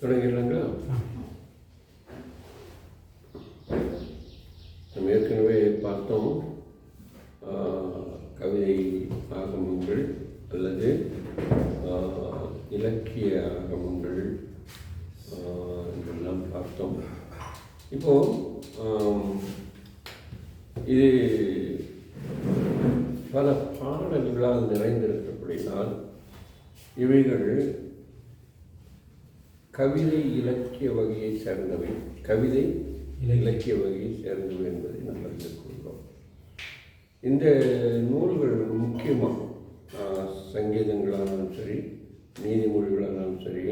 தொடங்கிடலாங்களா? நம்ம ஏற்கனவே பார்த்தோம் கவிதை ஆகமங்கள் அல்லது இலக்கிய ஆகமங்கள் இதெல்லாம் பார்த்தோம். இப்போது இது பல பாடல்களால் நிறைந்திருக்கப்படினால் இவைகள் கவிதை இலக்கிய வகையை சேர்ந்தவை. கவிதை இலக்கிய வகையை சேர்ந்தவை என்பதை நாம் அறிந்து கொள்கிறோம். இந்த நூல்கள் முக்கியமாக சங்கீதங்களானாலும் சரி, நீதிமொழிகளானாலும் சரி,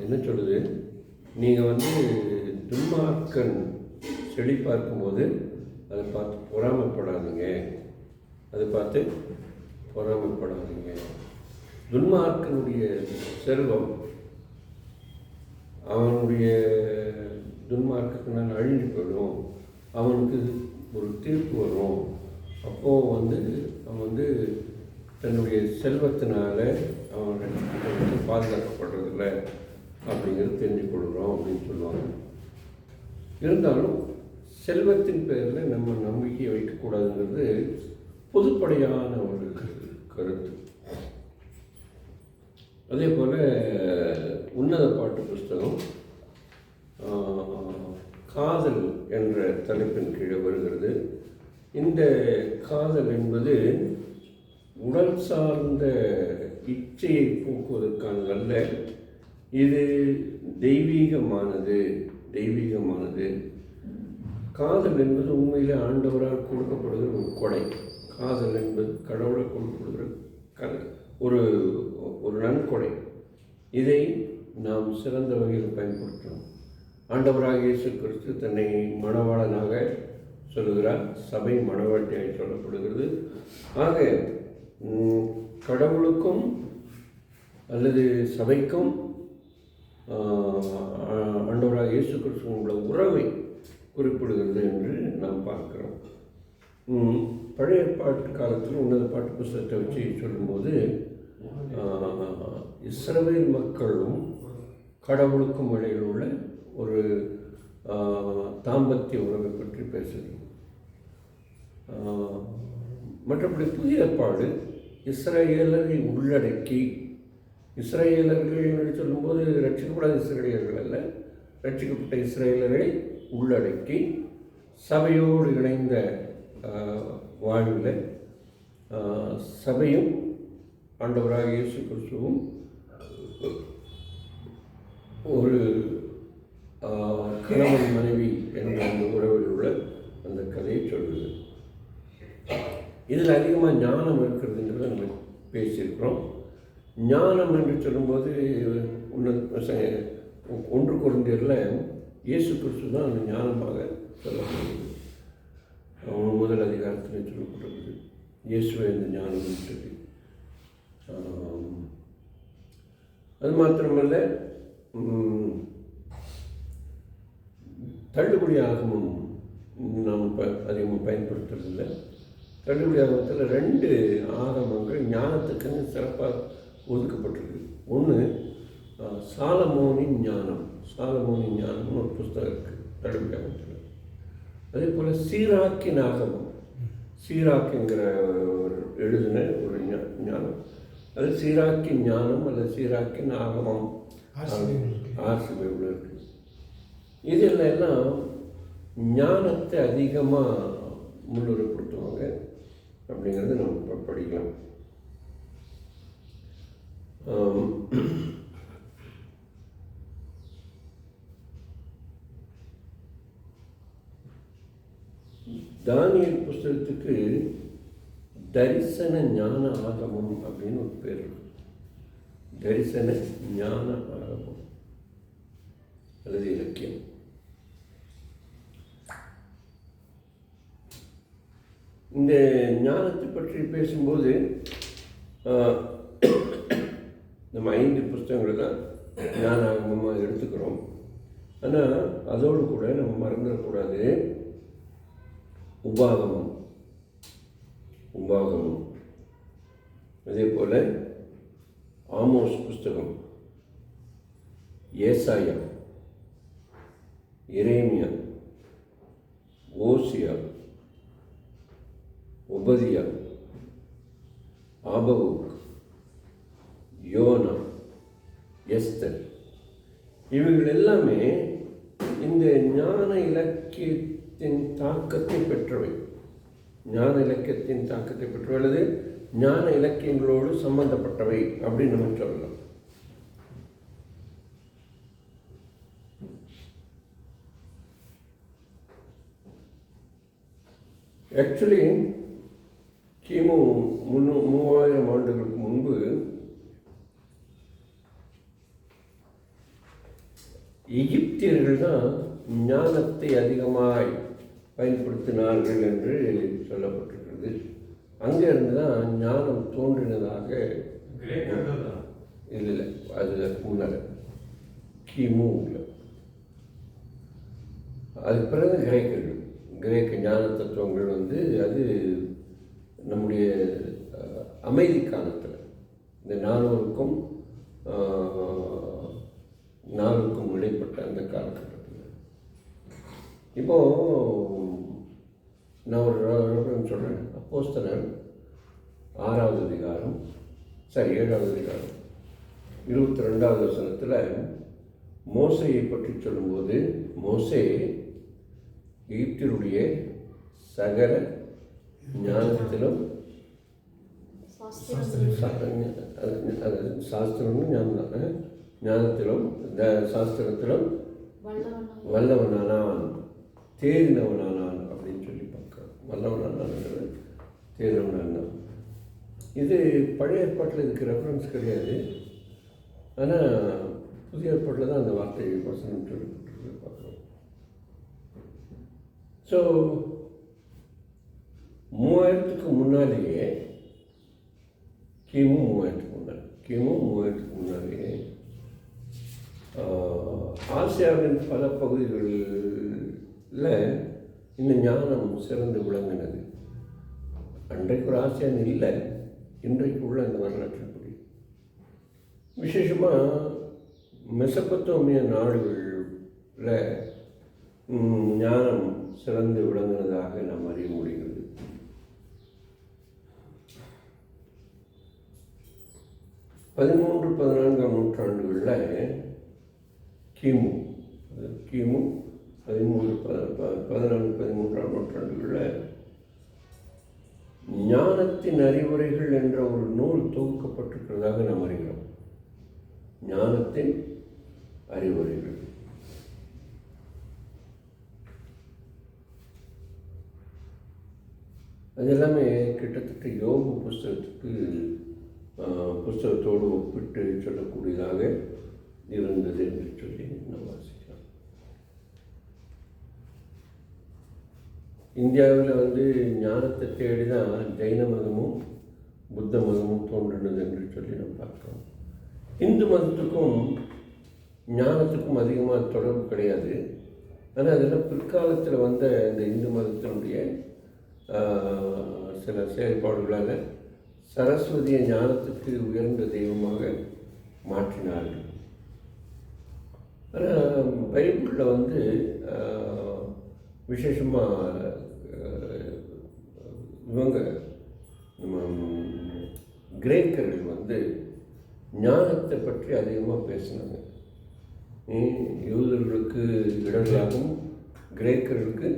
என்ன சொல்லுது, நீங்கள் துன்மார்க்கன் செடி பார்க்கும்போது அதை பார்த்து பொறாமைப்படாதீங்க. துன்மார்க்கனுடைய செல்வம் அவனுடைய துன்மார்க்கத்தினால் அழிஞ்சு போயிடும். அவனுக்கு ஒரு தீர்ப்பு வரும். அப்போது அவன் தன்னுடைய செல்வத்தினால அவன் பாதுகாக்கப்படுறதில்லை அப்படிங்கிறது தெரிஞ்சு கொள்கிறோம் அப்படின்னு சொல்லுவாங்க. இருந்தாலும் செல்வத்தின் பேரில் நம்ம நம்பிக்கையை வைக்கக்கூடாதுங்கிறது பொதுப்படையான ஒரு கருத்து. அதே போல் உன்னத பாட்டு புஸ்தகம் காதல் என்ற தலைப்பின் கீழே வருகிறது. இந்த காதல் என்பது உடல் சார்ந்த இச்சையை போக்குவதற்கானதல்ல, இது தெய்வீகமானது. காதல் என்பது உண்மையிலே ஆண்டவரால் கொடுக்கப்படுகிற ஒரு கொடை. காதல் என்பது கடவுளை கொடுக்கப்படுகிற ஒரு நன்கொடை. இதை நாம் சிறந்த வகையில் பயன்படுத்தணும். ஆண்டவராக இயேசு கிறிஸ்து தன்னை மணவாளனாக சொல்லுகிறார். சபை மணவாட்டியாக சொல்லப்படுகிறது. ஆக கடவுளுக்கும் அல்லது சபைக்கும் ஆண்டவராக இயேசு கிறிஸ்து உள்ள உறவை குறிப்பிடுகிறது என்று நாம் பார்க்கிறோம். பழைய பாட்டு காலத்தில் உன்னத பாட்டு புஸ்தகத்தை வச்சு சொல்லும்போது இஸ்ரவேல் மக்களும் கடவுளுக்கும் இடையில் உள்ள ஒரு தாம்பத்திய உறவை பற்றி பேசுகிறது. மற்றபடி புதிய ஏற்பாடு இஸ்ரவேலரை உள்ளடக்கி, இஸ்ரவேலர்கள் என்று சொல்லும்போது ரட்சிக்கப்படாத இஸ்ரவேலர்கள் அல்ல, ரட்சிக்கப்பட்ட இஸ்ரவேலரை உள்ளடக்கி சபையோடு இணைந்த வாழ்வில் சபையும் ஆண்டவராக இயேசு கிறிஸ்துவும் ஒரு கணவன் மனைவி என்ற அந்த உறவில் உள்ள அந்த கதையை சொல்லுது. இதில் அதிகமாக ஞானம் இருக்கிறதுங்கிறத நம்ம பேசியிருக்கிறோம். ஞானம் என்று சொல்லும்போது 1 கொரிந்தியரில் இயேசு கிறிஸ்து தான் அந்த ஞானமாக சொல்லப்படுகிறது. முதல் அதிகாரத்தில் சொல்லப்பட்டிருக்குது இயேசுவே அந்த ஞானம் சொல்லி. அது மாத்திரமல்ல, தள்ளுபடி ஆகமும் நாம் அதிகமாக பயன்படுத்துறதில்லை. தள்ளுபடி ஆகமத்தில் 2 ஆகமங்கள் ஞானத்துக்குன்னு சிறப்பாக ஒதுக்கப்பட்டிருக்கு. ஒன்று சாலமோனின் ஞானம். சாலமோனின் ஞானம்னு ஒரு புஸ்தகம் இருக்குது தள்ளுபடி ஆகமத்தில். அதே போல் சீராக்கின் ஆகமம். சீராக்குங்கிற எழுதின ஒரு ஞானம். அது சீராக்கின் ஞானம் அல்லது சீராக்கின் ஆகமம் ஆர்சிபைபிள் இருக்குது. இதில் எல்லாம் ஞானத்தை அதிகமாக முன்னுரைப்படுத்துவாங்க அப்படிங்கிறது நம்ம படிக்கலாம். தானியேல் புஸ்தகத்துக்கு தரிசன ஞான ஆகமம் அப்படின்னு ஒரு பேர் இருக்கு. தரிசன ஞான ஆகமம் அல்லது இலக்கியம். இந்த ஞானத்தை பற்றி பேசும்போது நம்ம 5 புஸ்தகங்களை தான் ஞான ஆகமமாக எடுத்துக்கிறோம். ஆனால் அதோடு கூட நம்ம மறந்துடக்கூடாது உபாகமம். அதே போல் ஆமோஸ் புஸ்தகம், ஏசாயா, எரேமியா, ஓசியா, உபதியா, ஆபகுக், யோனா, எஸ்தர், இவைகள் எல்லாமே இந்த ஞான இலக்கியத்தின் தாக்கத்தை பெற்றவை. ஞான இலக்கியத்தின் தாக்கத்தை பெற்றவை அல்லது ஞான இலக்கியங்களோடு சம்பந்தப்பட்டவை அப்படின்னு நம்ம சொல்லலாம். ஆக்சுவலி கிமு 3000 ஆண்டுகளுக்கு முன்பு எகிப்தியர்கள் தான் ஞானத்தை அதிகமாய் பயன்படுத்தினார்கள் என்று சொல்லப்பட்டிருக்கிறது. அங்கிருந்து தான் ஞானம் தோன்றினதாக இல்லை, அது முன்னர் கிமு. அதுக்கு பிறகு கிரேக்க ஞான தத்துவங்கள் அது நம்முடைய அமைதிக்காலத்தில் இந்த 400க்கும் இடைப்பட்ட அந்த காலகட்டத்தில். இப்போது நான் ஒரு சொல்கிறேன். அப்போஸ்தலர் 6வது அதிகாரம் 7வது அதிகாரம் 22வது வசனத்தில் மோசையை பற்றி சொல்லும்போது, மோசே எகிப்தியருடைய சகல ஞானத்திலும் சாஸ்திரமும் ஞானத்திலும் சாஸ்திரத்திலும் வல்லவனானான், தேறினவனானான் அப்படின்னு சொல்லி பார்க்குறோம். வல்லவனானான், தேறினவனானான். இது பழைய ஏற்பாட்டில் இதுக்கு ரெஃபரன்ஸ் கிடையாது. ஆனால் புதிய ஏற்பாட்டில் தான் அந்த வார்த்தை வசனம் சொல்லி பார்க்குறோம். ஸோ 3000க்கு முன்னாலேயே கிமு 3000க்கு முன்னாலேயே ஆசியாவின் பல பகுதிகளில் இந்த ஞானம் சிறந்து விளங்கினது. அன்றைக்கு ஒரு ஆசியான் இல்லை, இன்றைக்கு உள்ள அந்த வரலாற்றுப்படி. விசேஷமாக மெசபத்தோமிய நாடுகளில் ஞானம் சிறந்து விளங்கினதாக நாம் அறிய முடிகிறது. பதிமூன்று 14ஆம் நூற்றாண்டுகளில் கிமு 13-14-13ஆம் நூற்றாண்டுகளில் ஞானத்தின் அறிவுரைகள் என்ற ஒரு நூல் தொகுக்கப்பட்டிருக்கிறதாக நாம் அறிகிறோம். ஞானத்தின் அறிவுரைகள். அது எல்லாமே கிட்டத்தட்ட யோக புஸ்தகத்தோடு ஒப்பிட்டு சொல்லக்கூடியதாக இருந்தது என்று சொல்லி நம்ம வாசிக்கலாம். இந்தியாவில் ஞானத்தை தேடி தான் ஜெயின மதமும் புத்த மதமும் தோன்றினது என்று சொல்லி நம்ம பார்க்கிறோம். இந்து மதத்துக்கும் ஞானத்துக்கும் அதிகமாக தொடர்பு கிடையாது. ஆனால் அதில் பிற்காலத்தில் வந்த இந்த இந்து மதத்தினுடைய சில செயல்பாடுகளால் சரஸ்வதியை ஞானத்துக்கு உயர்ந்த தெய்வமாக மாற்றினார்கள். ஆனால் பைபிளில் விசேஷமாக இவங்க கிரேக்கர்கள் ஞானத்தை பற்றி அதிகமாக பேசினாங்க. யூதர்களுக்கு இடர்களாகவும் கிரேக்கர்களுக்கு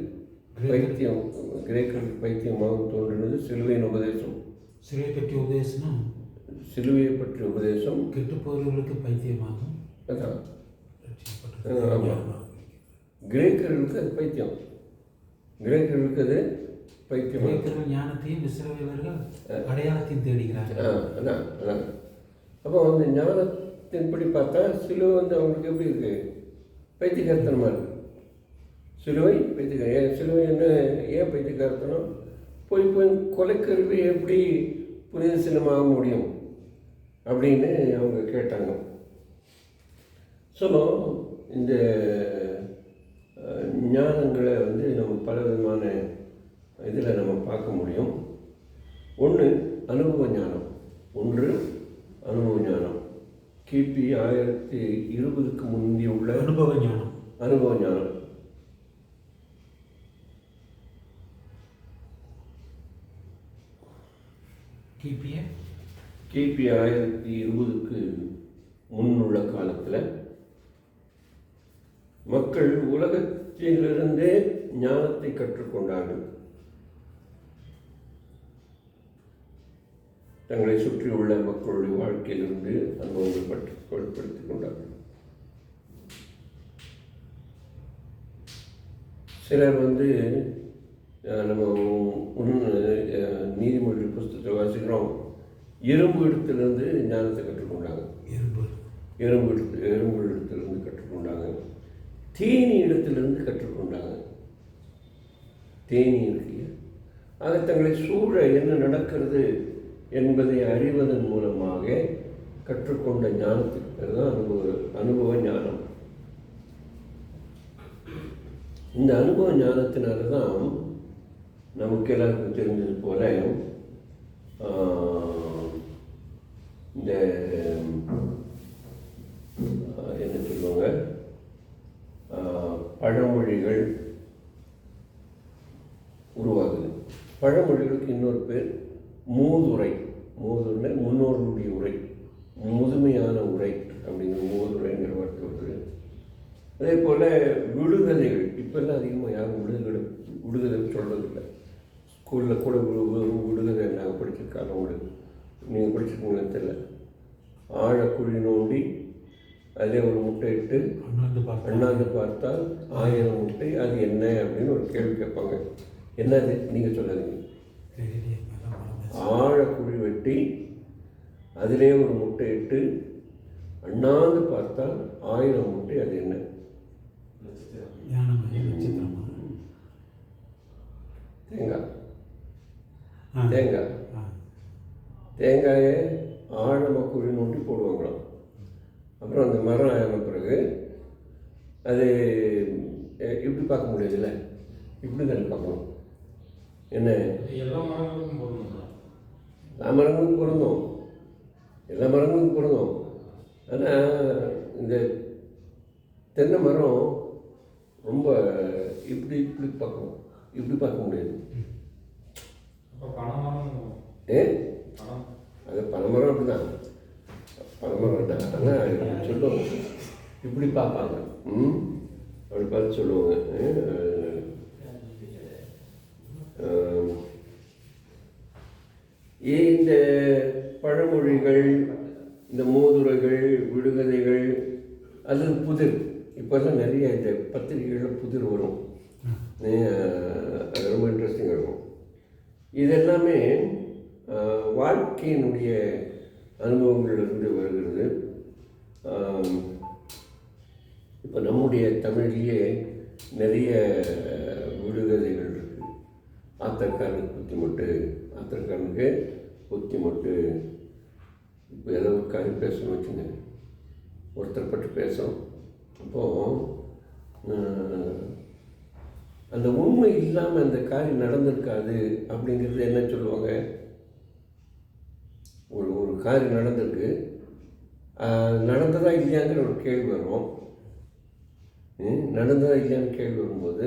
பைத்தியமாக தோன்றினது சிலுவையின் உபதேசம். சிலுவை பற்றிய உபதேசம், சிலுவையை பற்றிய உபதேசம் கெட்டு போகிறவர்களுக்கு பைத்தியமாகும். அதான் ஆமாம், கிரேக்கர்களுக்கு அது பைத்தியம். கிரேக்கர்களுக்கு அது பைத்தியம். கிரேக்கர்கள் ஞானத்தையும், இஸ்ரவேலர்கள் அடையாளத்தையும் தேடுகிறார்கள். அதான் அதான். அப்போ அந்த ஞானத்தின்படி பார்த்தா சிலுவை அவங்களுக்கு எப்படி இருக்கு? பைத்தியக்காரத்தனமாக இருக்குது. சிலுவை சிலுவை ஏன் பைத்தியக்காரத்தனம்? போய் கொலைக்கருவி எப்படி புனித சின்னமாக முடியும் அப்படின்னு அவங்க கேட்டாங்க. ஸோ இந்த ஞானங்களை நம்ம பல விதமான இதில் நம்ம பார்க்க முடியும். ஒன்று அனுபவ ஞானம். கிபி 1020க்கு முந்தி உள்ள அனுபவ ஞானம். அனுபவ ஞானம். கிபி 1020க்கு முன்னுள்ள காலத்தில் மக்கள் உலகத்திலிருந்தே ஞானத்தை கற்றுக்கொண்டார்கள். தங்களை சுற்றியுள்ள மக்களுடைய வாழ்க்கையிலிருந்து அனுபவங்கள் படுத்திக் கொண்டார்கள். சிலர் நம்ம நீதிமொழி புஸ்தகத்தை வாசிக்கிறோம், எறும்பு இடத்திலிருந்து ஞானத்தை கற்றுக்கொண்டாங்க. எறும்பு இடத்திலிருந்து கற்றுக்கொண்டாங்க. தேனி இடத்திலிருந்து கற்றுக்கொண்டாங்க. தேனி இருக்கு. ஆக தங்களை சூழ என்ன நடக்கிறது என்பதை அறிவதன் மூலமாக கற்றுக்கொண்ட ஞானத்துக்கு பேர் தான் அனுபவ ஞானம். இந்த அனுபவ ஞானத்தினால தான் நமக்கு எல்லாருக்கும் தெரிஞ்சது போல இந்த என்ன சொல்லுவாங்க, பழமொழிகள் உருவாகுது. பழமொழிகளுக்கு இன்னொரு பேர் மூதுரை. மூதுரை முன்னோர்களுடைய உரை, முதுமையான உரை அப்படிங்கிற மூதுரைங்கிற வார்த்தை வருது. அதே போல் விடுகதைகள். இப்போல்லாம் அதிகமாக யாரும் விடுகதை சொல்கிறதில்லை. ஸ்கூலில் கூட விடுகதை நாங்கள் படிச்சிருக்காங்க. உங்களுக்கு நீங்கள் படிச்சிருக்கீங்கன்னு தெரியல. ஆழக்குழி நோண்டி அதிலே ஒரு முட்டை இட்டு அண்ணாந்து பார்த்தால் 1000 முட்டை, அது என்ன அப்படின்னு ஒரு கேள்வி கேட்பாங்க. என்னது நீங்கள் சொல்லாதீங்க. ஆழக்குழி வெட்டி அதிலே ஒரு முட்டை இட்டு அண்ணாந்து பார்த்தால் 1000 முட்டை, அது என்ன? தேங்காய். தேங்காயை ஆழமாக குழி நோண்டி போடுவாங்களாம். அப்புறம் அந்த மரம் ஆன பிறகு அது இப்படி பார்க்க முடியாதுல்ல, இப்படி தானே பார்க்கணும். என்ன, எல்லா மரங்களுக்கும் பொருந்தும், எல்லா மரங்களுக்கும் பொருந்தும். ஆனால் இந்த தென்னை மரம் ரொம்ப இப்படி பார்க்கணும், இப்படி பார்க்க முடியாது. அது பனைமரம் அப்படிதான், பனைமரம் தான். ஆனால் சொல்லுவாங்க இப்படி பார்ப்பாங்க. அப்படி பார்த்து சொல்லுவாங்க. இந்த பழமொழிகள், இந்த மூதுரைகள், விடுகதைகள், அல்லது புதிர், இப்போல்லாம் நிறைய இந்த பத்திரிகைகளில் புதிர் வரும். அது ரொம்ப இன்ட்ரெஸ்டிங்காக இருக்கும். இதெல்லாமே வாழ்க்கையினுடைய அனுபவங்களிலிருந்து வருகிறது. இப்போ நம்முடைய தமிழ்லேயே நிறைய விடுகதைகள் இருக்குது. ஆத்திரக்காரனுக்கு புத்திமட்டு, ஆத்திரக்காரனுக்கு புத்திமட்டு. இப்போ ஏதோ ஒரு காரியம் பேசணும்னு வச்சுங்க, ஒருத்தர் பற்றி பேசும். அப்போது அந்த உண்மை இல்லாமல் அந்த காரியம் நடந்திருக்காது அப்படிங்கிறது என்ன சொல்லுவாங்க? ஒரு காரியம் நடந்திருக்கு, நடந்ததா இல்லையாங்கிற ஒரு கேள்வி வரும். நடந்ததா இல்லையான்னு கேள்வி வரும்போது,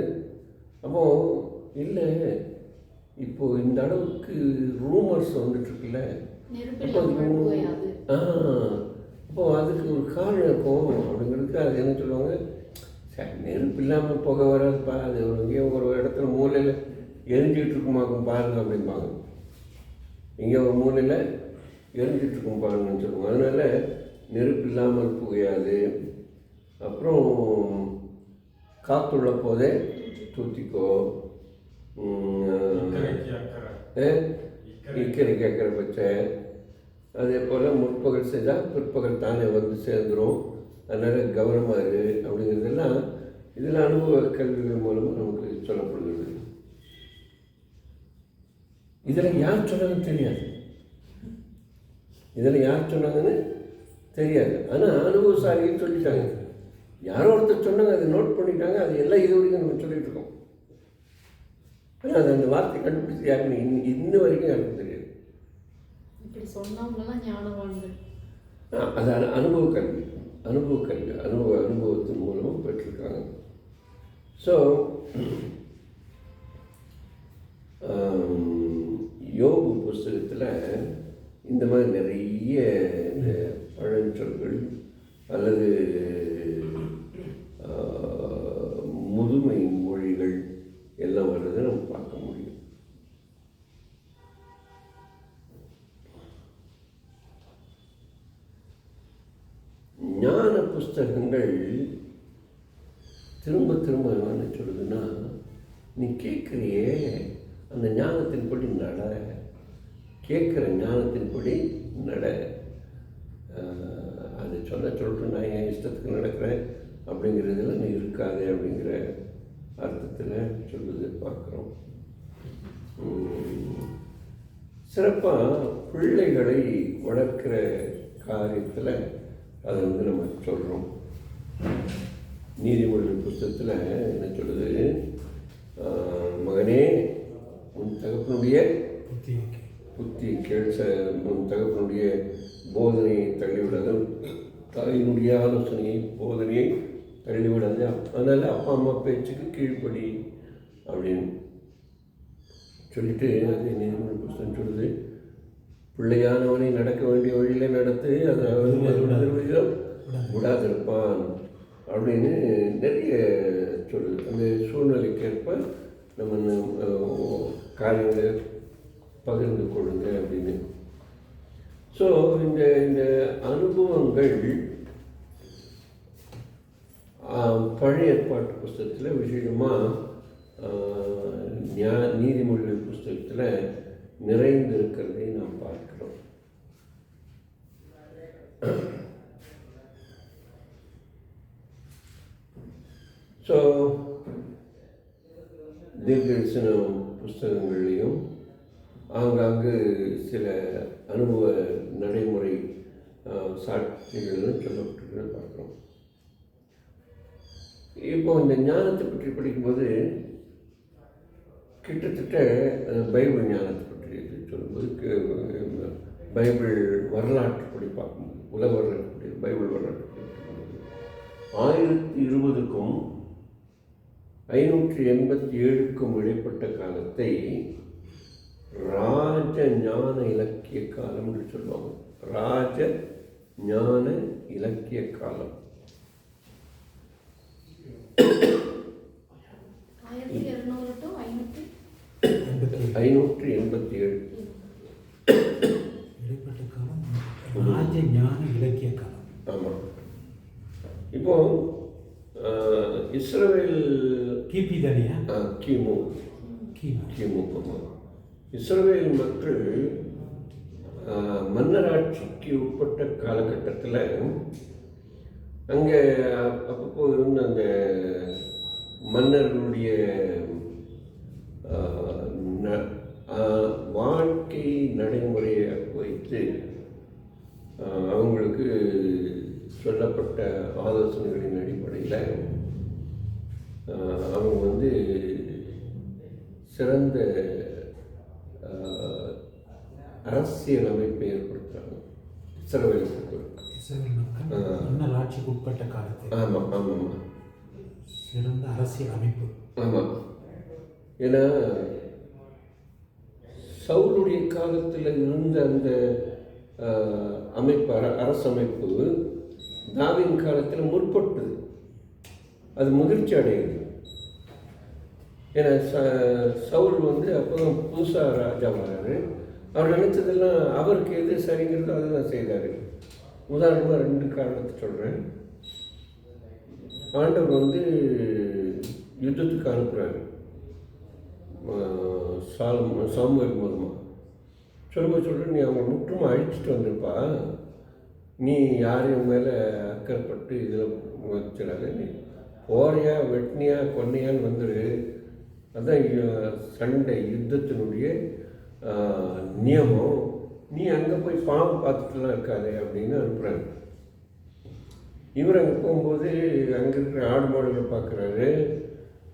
அப்போது இல்லை, இப்போது இந்த அளவுக்கு ரூமர்ஸ் வந்துட்டுருக்குல்ல, அப்போது அதுக்கு ஒரு காரணம் இருக்கும் அப்படிங்கிறதுக்கு அது என்ன சொல்லுவாங்க, சரி நெருப்பு இல்லாமல் புகை வராதுப்பா, அது எங்கேயோ ஒரு இடத்துல மூலையில் எரிஞ்சிக்கிட்டு இருக்குமாக்கும் பாருங்க அப்படிம்பாங்க. இங்கே ஒரு மூலையில் எரிஞ்சிட்டு இருக்கும் பாருங்கன்னு சொல்லுவாங்க. அதனால் நெருப்பு இல்லாமல் புகையாது. அப்புறம் காற்றுள்ள போதே தூத்திக்கோ, இக்கரைக்கு அக்கறை பச்சை. அதே போல் முற்பகல் செய்தால் பிற்பகல் தானே வந்து சேர்ந்துடும், அதனால் கவனமாக இரு அப்படிங்கிறதெல்லாம் இதில் அனுபவ கல்விகள் மூலமாக நமக்கு சொல்லப்படுகிறது. இதில் யார் சொன்னாங்கன்னு தெரியாது, இதில் யார் சொன்னாங்கன்னு தெரியாது. ஆனால் அனுபவசாலிகள் சொல்லிட்டாங்க. யாரோ ஒருத்தர் சொன்னாங்க, அதை நோட் பண்ணிட்டாங்க. அது எல்லாம் இது வரைக்கும் நம்ம சொல்லிகிட்டு இருக்கோம். ஆனால் அது அந்த வார்த்தை கண்டுபிடிச்சி யாருன்னு இன்ன வரைக்கும் யாருக்கும் தெரியாது. இப்படி சொன்னவங்கலாம் ஞானவான்கள். அது அனுபவத்தின் மூலமும் பெற்றிருக்காங்க. ஸோ யோபு புஸ்தகத்தில் இந்த மாதிரி நிறைய இந்த பழஞ்சொல்கள் அல்லது முதுமை மொழிகள் எல்லாம் வர்றதை நம்ம பார்க்க முடியும். ஞான புஸ்தகங்கள் திரும்ப திரும்ப என்ன சொல்லுதுன்னா, நீ கேட்குறியே அந்த ஞானத்தின்படி நட, கேட்குற ஞானத்தின்படி நட. அது சொல்லிட்டு நான் என் இஷ்டத்துக்கு நடக்கிறேன் அப்படிங்கிறதுல நீ இருக்காது அப்படிங்கிற அர்த்தத்தில் சொல்லுது பார்க்குறோம். சிறப்பாக பிள்ளைகளை வளர்க்கிற காரியத்தில் அதை நம்ம சொல்கிறோம். நீதிமொழிகள் புத்தகத்தில் என்ன சொல்லுது, மகனே உன் தகப்பனுடைய புத்தி கேள், உன் தகப்பனுடைய போதனையை தள்ளிவிடாதும், தாயினுடைய ஆலோசனையை போதனையை தள்ளிவிடாது, அதனால் அப்பா அம்மா பேச்சுக்கு கீழ்ப்படி அப்படின்னு சொல்லிட்டு அது நீதிமொழி புத்தகம் சொல்லுது. பிள்ளையானவனை நடக்க வேண்டிய வழியில் நடத்து, அதை விடாதிருப்பான் அப்படின்னு நிறைய சொல்லுது. அந்த சூழ்நிலைக்கேற்ப நம்ம காரியங்களை பகிர்ந்து கொள்ளுங்க அப்படின்னு. ஸோ இந்த அனுபவங்கள் பழைய ஏற்பாட்டு புஸ்தகத்தில் விசேஷமாக நீதிமொழிகள் புஸ்தகத்தில் நிறைந்திருக்கிறதை நாம் பார்க்கிறோம். ஸோ தீர்க்கதரிசன புஸ்தகங்கள்லேயும் ஆங்காங்கு சில அனுபவ நடைமுறை சாட்சிகள்னு சொல்லப்பட்டிருக்கிறத பார்க்குறோம். இப்போ இந்த ஞானத்தை பற்றி படிக்கும்போது கிட்டத்தட்ட பைபிள் ஞானத்தை பற்றி சொல்லும்போது பைபிள் வரலாற்றுப்படி பார்க்கும்போது, உலக வரலாற்றுப்படி பைபிள் வரலாற்றுப்படி பார்க்கும்போது 1020க்கும் 587க்கும் இடைப்பட்ட காலத்தை ராஜ ஞான இலக்கிய காலம் என்று சொல்லுவாங்க. ராஜ ஞான இலக்கிய காலம். 587 இடைப்பட்ட காலம் ராஜ ஞான இலக்கிய காலம். ஆமாம். இப்போ இஸ்ரவேல் கிபி தானியா? கிமு. ஆமாம். இஸ்ரவேல் மக்கள் மன்னராட்சிக்கு உட்பட்ட காலகட்டத்தில் அங்கே அப்பப்போ இருந்த அந்த மன்னர்களுடைய வாழ்க்கை நடைமுறையை வைத்து அவங்களுக்கு சொல்லப்பட்ட ஆலோசனைகளின் அடிப்படையில் அவங்க சிறந்த அரசியல் அமைப்பை ஏற்படுத்துகிறாங்க இஸ்ரவேல் மக்கள் ஆட்சிக்கு உட்பட்ட காலத்தில். ஆமாம் ஆமாம் சிறந்த அரசியல் அமைப்பு. ஆமாம். ஏன்னா சவுலுடைய காலத்தில் இருந்த அந்த அமைப்பு அரசமைப்பு தாவீதின் காலத்தில் முற்பட்டது, அது முதிர்ச்சி அடையுது. ஏன்னா சவுல் அப்போ தான் புதுசாக ராஜா வர்றாரு. அவர் நினைச்சதெல்லாம் அவருக்கு எது சரிங்கிறதோ அதுதான் செய்தார். உதாரணமாக 2 காரணத்தை சொல்கிறேன். ஆண்டவர் யுத்தத்துக்கு அனுப்புகிறாரு சாமுவேல் மூலமாக. சொல்கிறேன், நீ அவங்க முற்றுமா அழிச்சிட்டு வந்திருப்பா, நீ யாரையும் மேலே அக்கறைப்பட்டு இதில் வச்சிடாத, நீ போறியா வெட்டினியா கொன்னையான்னு வந்துடு. அதுதான் சண்டை யுத்தத்தினுடைய நியமம். நீ அங்கே போய் பாம்பு பார்த்துட்டுலாம் இருக்காதே அப்படின்னு அனுப்புகிறாங்க. இவர் அங்கே போகும்போது அங்கே இருக்கிற ஆடு மாடுகளை பார்க்குறாரு,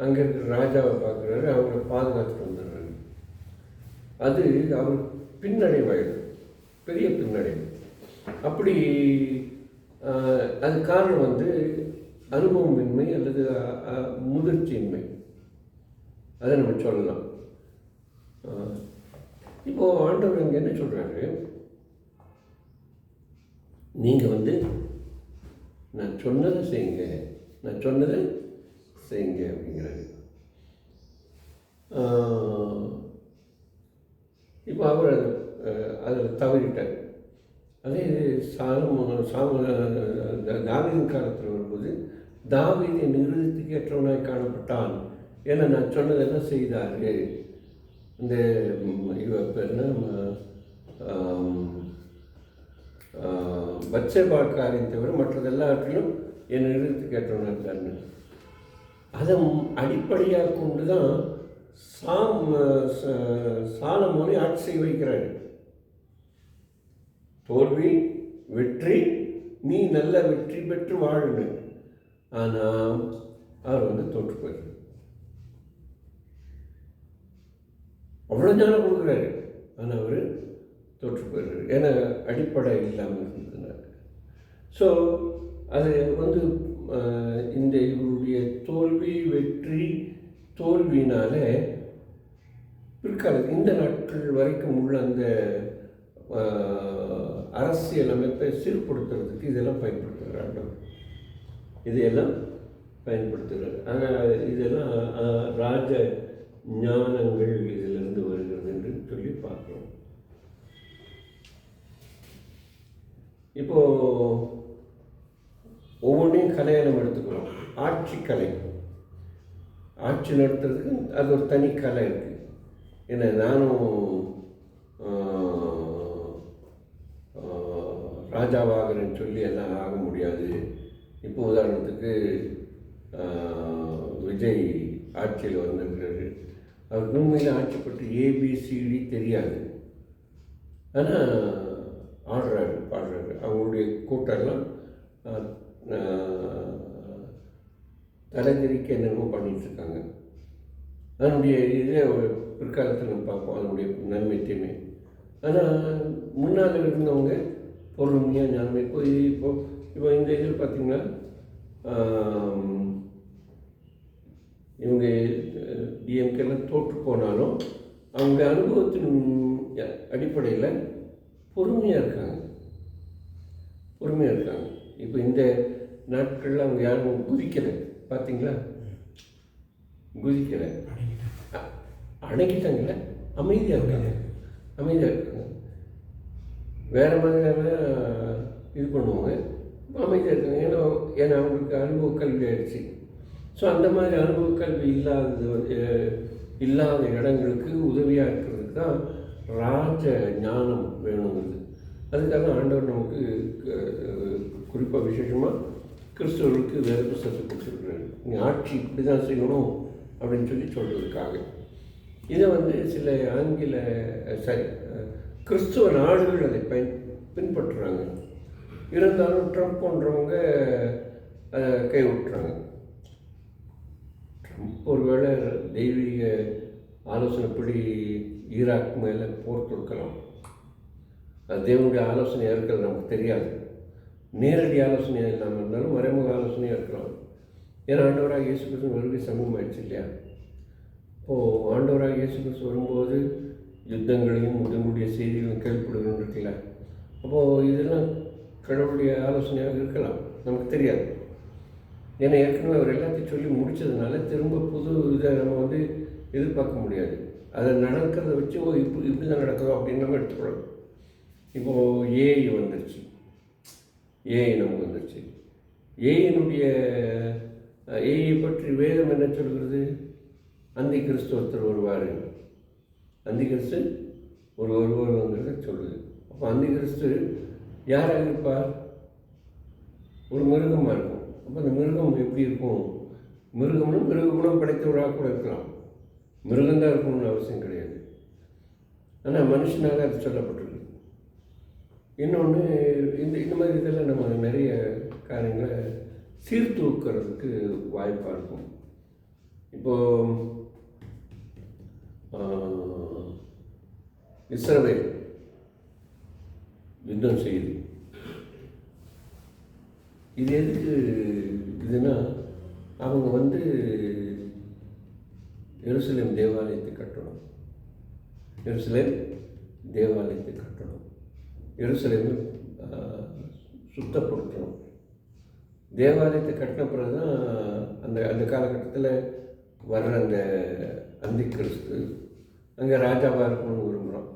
அங்கே இருக்கிற ராஜாவை பார்க்குறாரு, அவங்கள பாதுகாத்துட்டு வந்துடுறாரு. அது அவருக்கு பின்னடைவாயிடும், பெரிய பின்னடைவு. அப்படி அது காரணம் வந்து அனுபவமின்மை அல்லது முதிர்ச்சியின்மை, அதை நம்ம சொல்லலாம். இப்போது ஆண்டவர் இங்கே என்ன சொல்கிறாரு, நீங்கள் வந்து நான் சொன்னதை செய்யுங்க, நான் சொன்னதை செய்யுங்க அப்படிங்கிறாரு. இப்போ அவர் அதில் தவறிட்டார். அதே தாவீதின் காலத்தில் வரும்போது தாவீது என் இருதயத்துக்கு ஏற்றவனாய் காணப்பட்டான், ஏன்னா நான் சொன்னதெல்லாம் செய்தாரு. இந்த இவ பேர் பத்சேபாக்காரின் தவிர மற்றது எல்லாவற்றிலும் என் இருதயத்துக்கு ஏற்றவனாக இருக்காருன்னு, அதை அடிப்படையாக கொண்டு தான் சாலமோனை ஆட்சி செய்ய வைக்கிறாரு. தோல்வி வெற்றி, நீ நல்ல வெற்றி பெற்று வாழு. ஆனால் அவர் வந்து தோற்று போயிரு. அவ்வளோ ஞானம் கொடுக்குறாரு, ஆனால் அவர் தோற்று போயிடுறாரு. ஏன்னா அடிப்படை இல்லாமல் இருந்ததுனால. ஸோ அது வந்து இந்த இவருடைய தோல்வி வெற்றி தோல்வியினால பிற்கால இந்த நாட்கள் வரைக்கும் உள்ள அந்த அரசியல் அமைப்பை சீர்படுத்துறதுக்கு இதெல்லாம் பயன்படுத்துகிறாங்க. இதையெல்லாம் பயன்படுத்துகிறார். ஆனால் இதெல்லாம் ராஜ ஞானங்கள் இதிலிருந்து வருகிறது என்று சொல்லி பார்க்கிறோம். இப்போ ஒவ்வொன்றையும் கலையை நம்ம எடுத்துக்கிறோம். ஆட்சி கலை, ஆட்சி நடத்துறதுக்கு அது ஒரு தனி கலை இருக்குது. ஏன்னா நானும் ராஜாவாகிறேன்னு சொல்லி எல்லாம் ஆக முடியாது. இப்போ உதாரணத்துக்கு விஜய் ஆட்சியில் வந்திருக்கிறாரு. அவருக்கு உண்மையில் ஆட்சி பற்றி ஏபிசிடி தெரியாது, ஆனால் ஆடுறாரு பாடுறாரு. அவங்களுடைய கூட்டெல்லாம் தலைதிரிக்க என்னென்னமோ பண்ணிகிட்ருக்காங்க. அதனுடைய இதே பிற்காலத்தில் நம்ம பார்ப்போம், அதனுடைய நன்மை தீமை. ஆனால் முன்னால் இருந்தவங்க பொறுமையாக ஞானமே இப்போ இந்த இதில் பார்த்திங்கன்னா இவங்க டிஎம்கேலாம் தோற்று போனாலும் அவங்க அனுபவத்தின் அடிப்படையில் பொறுமையாக இருக்காங்க. இப்போ இந்த நாட்களில் அவங்க யாரும் குதிக்கலை, பார்த்தீங்களா? குதிக்கலை, அடங்கிட்டாங்கள, அமைதியாக இருக்காங்க. வேறு மாதிரியான இது பண்ணுவாங்க, இப்போ அமைதியாக இருக்காங்க. ஏன்னா அவங்களுக்கு அனுபவ கல்வி ஆயிடுச்சு. ஸோ அந்த மாதிரி அனுபவ கல்வி இல்லாத இடங்களுக்கு உதவியாக இருக்கிறதுக்கு தான் ராஜ ஞானம் வேணுங்கிறது. அதுக்காக ஆண்டவர் நமக்கு குறிப்பாக விசேஷமாக கிறிஸ்தவர்களுக்கு வேத புஸ்தகத்தை கொடுத்துருக்குறாரு. நீங்கள் ஆட்சி இப்படி தான் செய்யணும் அப்படின்னு சொல்கிறதுக்காக. இதை வந்து சில கிறிஸ்துவ நாடுகள் அதை பின்பற்றுறாங்க. இருந்தாலும் ட்ரம்ப் போன்றவங்க கை விட்டுறாங்க. ட்ரம்ப் ஒருவேளை தெய்வீக ஆலோசனைப்படி ஈராக் மேலே போர் தொடுக்கலாம். அது தேவனுடைய ஆலோசனையாக இருக்கிறது நமக்கு தெரியாது. நேரடி ஆலோசனையாக இல்லாமல் இருந்தாலும் மறைமுக ஆலோசனையாக இருக்கலாம். ஏன்னா ஆண்டவராக இயேசு கிறிஸ்து வருகை சமூகமாயிடுச்சு இல்லையா? இப்போது ஆண்டவராக இயேசு கிறிஸ்து வரும்போது யுத்தங்களையும் இதனுடைய செய்திகளும் கேள்விப்படுகிறோம் இருக்குல்ல. அப்போது இதெல்லாம் கடவுளுடைய ஆலோசனையாக இருக்கலாம், நமக்கு தெரியாது. ஏன்னா ஏற்கனவே அவர் எல்லாத்தையும் சொல்லி முடித்ததுனால திரும்ப புது இதை நம்ம வந்து எதிர்பார்க்க முடியாது. அதை நடக்கிறத வச்சு இப்படி தான் நடக்கிறோம் அப்படின்னு நம்ம எடுத்துக்கிறோம். இப்போது ஏஐ வந்துருச்சு, நமக்கு வந்துருச்சு. ஏஐயை பற்றி வேதம் என்ன சொல்கிறது? அந்தி கிறிஸ்து ஒருத்தர் வருவார், அந்தி கிறிஸ்து ஒருவருங்கிறத சொல்லுது. அப்போ அந்தி கிறிஸ்து யாராக இருப்பார்? ஒரு மிருகமாக இருக்கும். அப்போ அந்த மிருகம் எப்படி இருக்கும்? மிருகம்னு மிருக குணம் படைத்தவராக கூட இருக்கலாம், மிருகந்தான் இருக்கணும்னு அவசியம் கிடையாது. ஆனால் மனுஷனாக அது சொல்லப்பட்டிருக்கு. இன்னொன்று இந்த மாதிரி இதெல்லாம் நம்ம நிறைய காரியங்களை சீர்தூக்கிறதுக்கு வாய்ப்பாக இருக்கும். இப்போது இஸ்ரவேல் யுத்தம் செய்யுது, இது எதுக்கு இதுன்னா, அவங்க வந்து எருசலேம் தேவாலயத்தை கட்டணும், எருசலேம் தேவாலயத்தை கட்டணும், எருசலேமை சுத்தப்படுத்தணும். தேவாலயத்தை கட்டின பிறகு தான் அந்த அந்த காலகட்டத்தில் வர்ற அந்த அந்தி கிறிஸ்து அங்கே ராஜாவாக இருக்கணும்னு விரும்புகிறான்,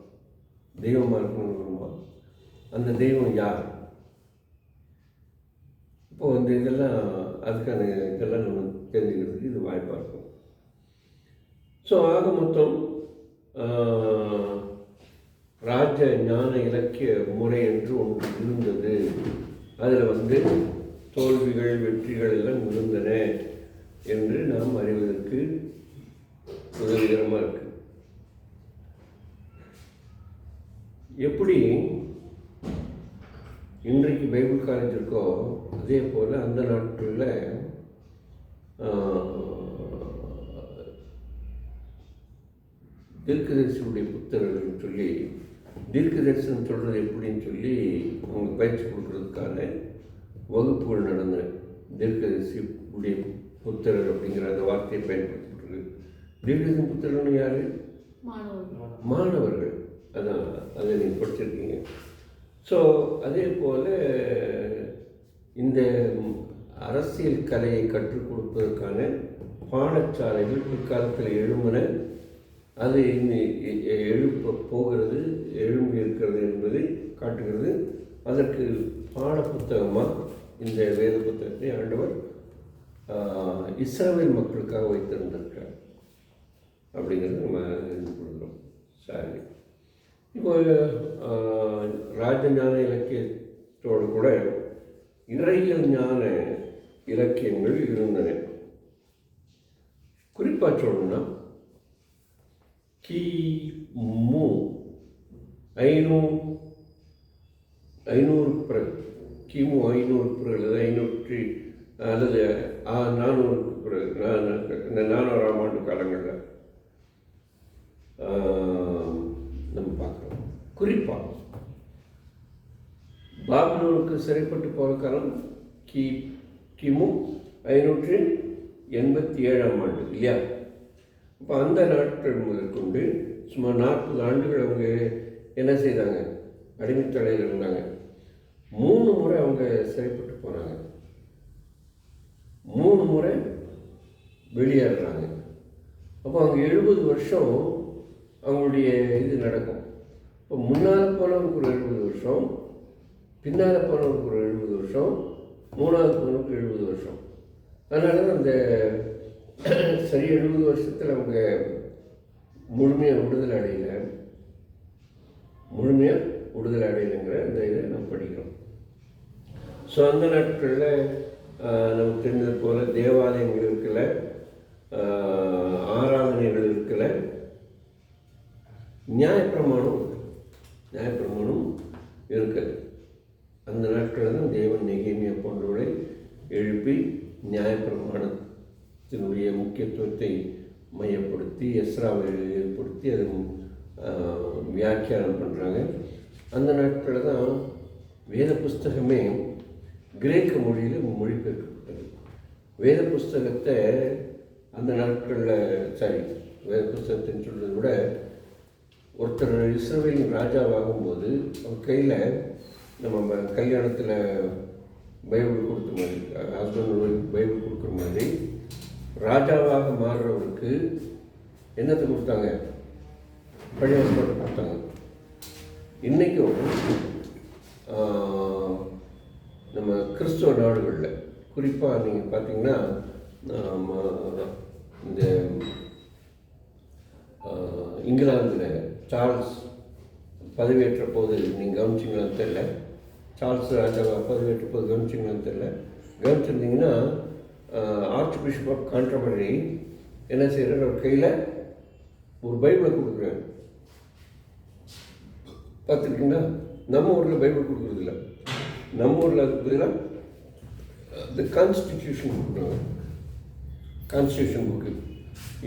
தெய்வமாக இருக்கணும்னு விரும்புகிறான். அந்த தெய்வம் யார்? இப்போது வந்து இதெல்லாம் அதுக்கான இதெல்லாம் நம்ம தெரிஞ்சுக்கிறதுக்கு இது வாய்ப்பாக இருக்கும். ஸோ ஆக மொத்தம் ராஜ ஞான இலக்கிய முறை என்று ஒன்று இருந்தது. அதில் வந்து தோல்விகள் வெற்றிகள் எல்லாம் இருந்தன என்று நாம் அறிவதற்கு உதவிகரமாக இருக்கு. எப்படி இன்றைக்கு பைபிள் காலேஜ் இருக்கோ அதே போல் அந்த நாட்களில் தீர்க்கதரிசியுடைய புத்தகங்கள்னு சொல்லி, தீர்க்க தரிசனம் சொல்கிறது எப்படின்னு சொல்லி அவங்க பயிற்சி கொடுக்கறதுக்கான வகுப்புகள் நடந்த தீர்க்கதரிசியுடைய புத்தகர் அப்படிங்கிற அந்த வார்த்தையை பயன்படுத்திட்டு தீர்க்கதரிசி புத்தகர்னு யார்? மாணவர்கள். அதான் அதை நீங்கள் படிச்சிருக்கீங்க. ஸோ அதே போல் இந்த அரசியல் கலையை கற்றுக் கொடுப்பதற்கான பாடசாலைகள் பிற்காலத்தில் எழும்பின, அது எழுப்ப போகிறது, எழும்பி இருக்கிறது என்பதை காட்டுகிறது. அதற்கு பாட புத்தகமாக இந்த வேத புத்தகத்தை ஆண்டவர் இஸ்ரவேல் மக்களுக்காக வைத்திருந்திருக்கிறார் அப்படிங்கிறது நம்ம இது கொடுக்குறோம். சரி, இப்போ ராஜஞான இலக்கியத்தோடு கூட இறையியல் ஞான இலக்கியங்கள் இருந்தன. குறிப்பாக சொல்லணும்னா கிமு 500 பிறகு, கிமு 500 பிறகு அல்லது 400 பிறகு, இந்த 400ஆம் ஆண்டு காலங்களில் நம்ம பார்க்குறோம். குறிப்பாக பாபிலோனுக்கு சிறைப்பட்டு போகிற காலம் கிமு 587ஆம் ஆண்டு இல்லையா? அப்போ அந்த நாட்கள் முதற்கொண்டு சுமார் 40 ஆண்டுகள் அவங்க என்ன செய்தாங்க? அடிமைத்தலையில் இருந்தாங்க. 3 முறை அவங்க சிறைப்பட்டு போனாங்க, 3 முறை வெளியேறாங்க. அப்போ அவங்க 70 வருஷம் அவங்களுடைய இது நடக்கும். இப்போ முன்னால் போனவருக்கு ஒரு 70 வருஷம், பின்னால் போனவருக்கு ஒரு 70 வருஷம், மூணாவது போனவருக்கு 70 வருஷம். அதனால தான் அந்த சரி 70 வருஷத்தில் அவங்க முழுமையாக விடுதலை அடையலைங்கிற இந்த இதை நம்ம படிக்கிறோம். ஸோ அந்த நாட்களில் நமக்கு தெரிஞ்சது போல் தேவாலயங்கள் இருக்கல, ஆராதனைகள் இருக்கல, நியாயப்பிரமாணம் இருக்குது. அந்த நாட்களில் தான் தேவன் நெகேமியா போன்றவர்களை எழுப்பி நியாயப்பிரமாணத்தினுடைய முக்கியத்துவத்தை மையப்படுத்தி எஸ்ராவை ஏற்படுத்தி அதை வியாக்கியானம் பண்ணுறாங்க. அந்த நாட்களில் தான் வேத புஸ்தகமே கிரேக்க மொழியில் மொழிபெயர்க்கப்பட்டது. வேத புஸ்தகத்தை அந்த நாட்களில் வேத புஸ்தகத்தின்னு சொல்கிறத விட ஒருத்தர் இஸ்ரவேலின் ராஜாவாகும்போது அவர் கையில் நம்ம கல்யாணத்தில் பைபிள் கொடுத்த மாதிரி, ஹஸ்பண்ட் ஒய்ஃப் பைபிள் கொடுக்குற மாதிரி ராஜாவாக மாறுறவருக்கு என்னத்தை கொடுத்தாங்க? பழைய ஏற்பாட்டை கொடுத்தாங்க. இன்றைக்கும் நம்ம கிறிஸ்துவ நாடுகளில் குறிப்பாக நீங்கள் பார்த்தீங்கன்னா இந்த இங்கிலாந்தில் சார்ல்ஸ் பதவியேற்ற போது நீங்கள் கவனிச்சிங்களான்னு தெரில, சார்ல்ஸ் ராஜாவை பதவியேற்ற போது கவனிச்சிங்களான்னு தெரில, கவனிச்சிருந்தீங்கன்னா ஆர்ச் பிஷப் ஆஃப் கான்ட்ரபரி என்ன செய்கிறார்? அவர் கையில் ஒரு பைபிளை கொடுக்குறாரு. பார்த்துருக்கீங்களா? நம்ம ஊரில் பைபிள் கொடுக்குறதில்ல, நம்ம ஊரில் பதிலாக இந்த கான்ஸ்டிடியூஷன் கொடுக்குறாங்க. கான்ஸ்டியூஷன் புக்கு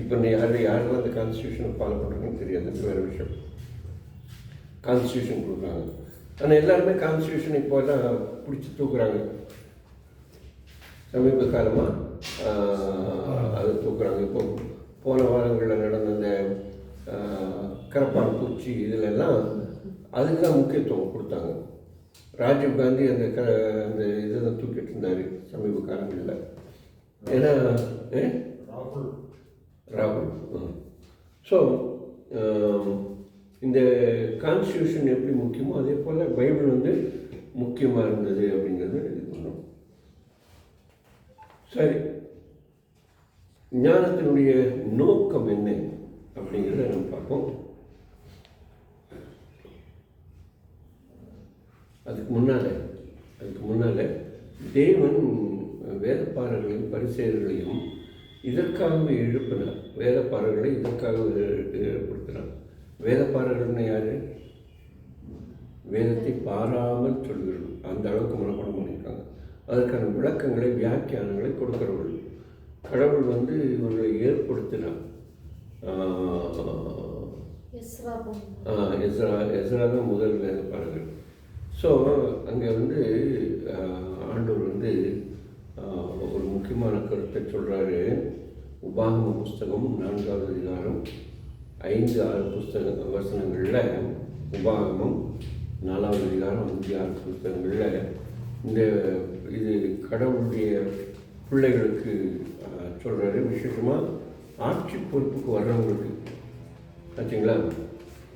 இப்போ யாரெல்லாம் அந்த கான்ஸ்டியூஷனை ஃபாலோ பண்ணுறாங்கன்னு தெரியாது, வேறு விஷயம். கான்ஸ்டியூஷன் கொடுக்குறாங்க. ஆனால் எல்லாருமே கான்ஸ்டியூஷன் இப்போ தான் பிடிச்சி தூக்குறாங்க. சமீப காலமாக அதை தூக்குறாங்க. இப்போ போன வாரங்களில் நடந்த அந்த கரப்பான் பூச்சி இதிலெல்லாம் அதுக்கு தான் முக்கியத்துவம் கொடுத்தாங்க. ராஜீவ்காந்தி அந்த இதை தான் தூக்கிட்டு இருந்தார் சமீப காலங்களில். ஏன்னா ராகுல். ஸோ இந்த கான்ஸ்டியூஷன் எப்படி முக்கியமோ அதே போல் பைபிள் வந்து முக்கியமாக இருந்தது அப்படிங்கிறது இது பண்ணோம். சரி, ஞானத்தினுடைய நோக்கம் என்ன அப்படிங்கிறத நம்ம பார்ப்போம். அதுக்கு முன்னால் தேவன் வேதப்பாரர்களையும் பரிசேயர்களையும் இதற்காகவே எழுப்பினார். வேதப்பாரர்களை இதற்காகவே ஏற்படுத்தினார். வேதப்பாரர்கள்னு யார்? வேதத்தை பாராமல் சொல்கிறது, அந்த அளவுக்கு மனப்பாடம் பண்ணியிருக்காங்க. அதற்கான விளக்கங்களை, வியாக்கியானங்களை கொடுக்கிறவர்கள். கடவுள் வந்து இவர்களை ஏற்படுத்தினார். எஸ்ரா தான் முதல் வேதப்பாரர்கள். ஸோ அங்கே வந்து ஆண்டவர் வந்து ஒரு முக்கியமான கருத்தை சொல்கிறாரு. உபாகம புஸ்தகம் 4வது அதிகாரம் 5-6 வசனங்களில், உபாகமம் 4வது அதிகாரம் 5-6 புஸ்தகங்களில் இது கடவுளுடைய பிள்ளைகளுக்கு சொல்கிறாரு. விசேஷமாக ஆட்சி பொறுப்புக்கு வர்றவங்களுக்கு ஆச்சுங்களா.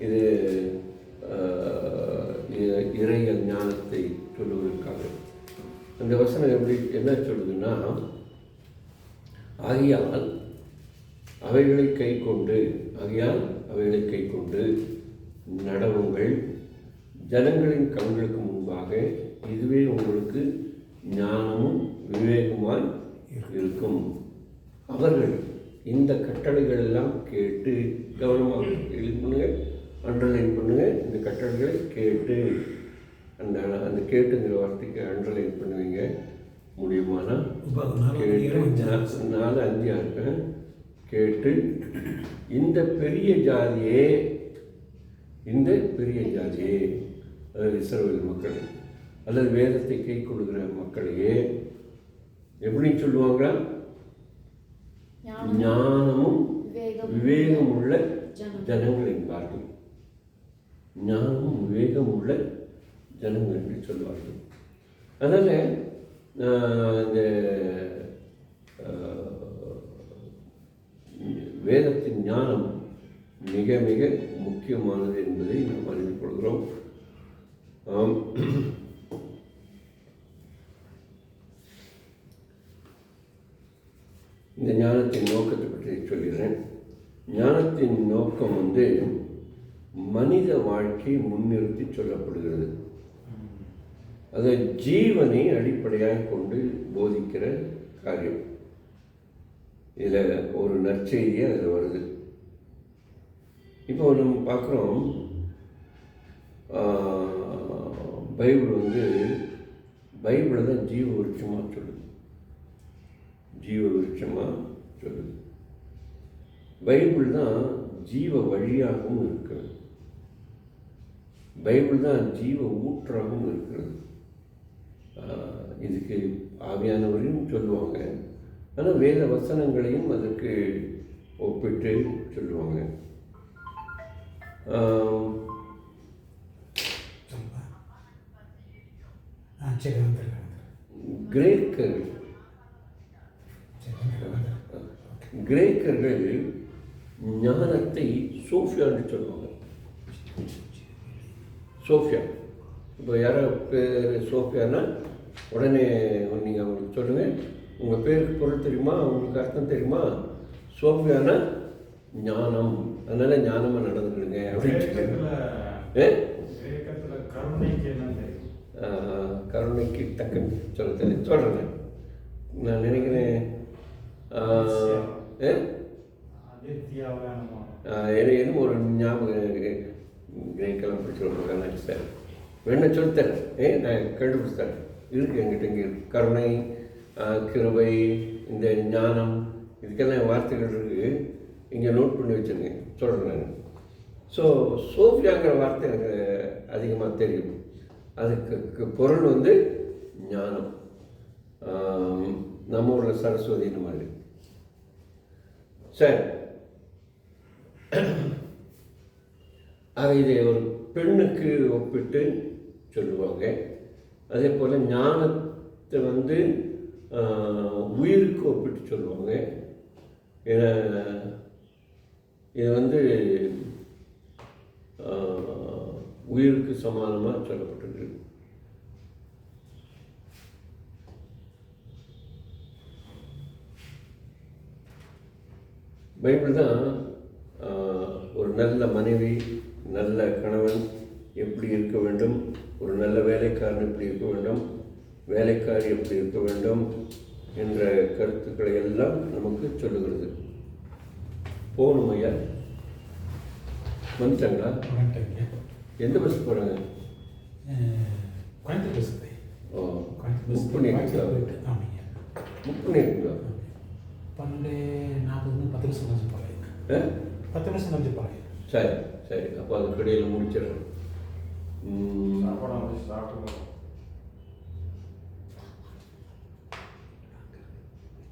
இது இறையல் ஞானத்தை சொல்லுவதற்காக அந்த வசனம் என்ன சொல்லுதுன்னா, ஆகையால் அவைகளை கை கொண்டு நடவுங்கள், ஜனங்களின் கண்களுக்கு முன்பாக, இதுவே உங்களுக்கு ஞானமும் விவேகமாய் இருக்கும். அவர்கள் இந்த கட்டளைகள் எல்லாம் கேட்டு, கவனமாக பண்ணுங்க, அண்டர்லைன் பண்ணுங்க, இந்த கட்டளைகளை கேட்டு, அந்த கேட்டுங்கிற வார்த்தைக்கு அண்டர்லைன் பண்ணுவீங்க முடியுமானா. கேட்டு 4-5 கேட்டு இந்த பெரிய ஜாதியே அதாவது இஸ்ரவேல் மக்கள் அல்லது வேதத்தை கை கொடுக்கிற மக்களையே எப்படின்னு சொல்லுவாங்களா? ஞானமும் விவேகம் உள்ள ஜனங்கள் என்பார்கள். ஞானமும் விவேகம் உள்ள ஜனங்கள் என்று சொல்வார்கள். அதனால் இந்த வேதத்தின் ஞானம் மிக மிக முக்கியமானது என்பதை நாம் அறிந்து கொள்கிறோம். இந்த ஞானத்தின் நோக்கத்தை பற்றி சொல்கிறேன். ஞானத்தின் நோக்கம் வந்து மனித வாழ்க்கையை முன்னிறுத்தி சொல்லப்படுகிறது. அது ஜீவனை அடிப்படையாக கொண்டு போதிக்கிற காரியம். இதில் ஒரு நற்செய்தியே அதில் வருது. இப்போ நம்ம பார்க்குறோம், பைபிளை தான் ஜீவ விருட்சமாக சொல்லுது. பைபிள் தான் ஜீவ வழியாகவும் இருக்கிறது. பைபிள் தான் ஜீவ ஊற்றாகவும் இருக்கிறது. இதுக்கு ஆவியானவரையும் சொல்லுவாங்க, ஆனால் வேத வசனங்களையும் அதற்கு ஒப்பிட்டு சொல்லுவாங்க. கிரேக்கர்கள் ஞானத்தை சோஃபியான்னு சொல்லுவாங்க. சோஃபியா, இப்போ யாரோ பேர் சோஃபியானா உடனே நீங்கள் அவங்களுக்கு சொல்லுங்கள், உங்கள் பேருக்கு பொருள் தெரியுமா, உங்களுக்கு அர்த்தம் தெரியுமா? சோஃபியானா ஞானம், அதனால் ஞானமாக நடந்துக்கிடுங்க அப்படின்னு. கருணைக்கு டக்குன்னு சொல்கிறேன். நான் நினைக்கிறேன் எதுவும் ஒரு ஞாபகம் கிரேக்கெல்லாம் பிடிச்சிருக்கேன் சார், வேணா சொல்லித்தரேன். நான் கண்டுபிடிச்சித்தரேன். இருக்குது என்கிட்ட. இங்கே கருணை, கிருபை, இந்த ஞானம், இதுக்கெல்லாம் வார்த்தைகள் இருக்குது. இங்கே நோட் பண்ணி வச்சுருங்க, சொல்கிறேன் நான். ஸோ சோஃபியாங்கிற வார்த்தை எனக்கு அதிகமாக தெரியும். அதுக்கு பொருள் வந்து ஞானம். நம்ம ஊர்ல சரஸ்வதின்னு மாதிரி. சரி, அதை இதை ஒரு பெண்ணுக்கு ஒப்பிட்டு சொல்லுவாங்க. அதே போல் ஞானத்தை வந்து உயிருக்கு ஒப்பிட்டு சொல்லுவாங்க. ஏன்னா இது வந்து உயிருக்கு சமானமாக சொல்லப்பட்டிருக்கு. பைபிள் தான் ஒரு நல்ல மனைவி, நல்ல கணவன் எப்படி இருக்க வேண்டும், ஒரு நல்ல வேலைக்காரன் எப்படி இருக்க வேண்டும், வேலைக்காரி எப்படி இருக்க வேண்டும் என்ற கருத்துக்களை எல்லாம் நமக்கு சொல்லுகிறது. போகணும் ஐயா, வந்துட்டாங்களா? எந்த பஸ் போகிறாங்க? கோயம்புத்தூர் பஸ். ஓ, புக் பண்ணியிருக்கீங்களா? புக் பண்ணியிருக்கீங்களா? 12:40 10 நிமிஷம் கழிச்சு போகிறேன். 10 நிமிஷம் கழிச்சு போகிறேன். சரி சரி, அப்போ அது கடையில் முடிச்சிடுறேன்.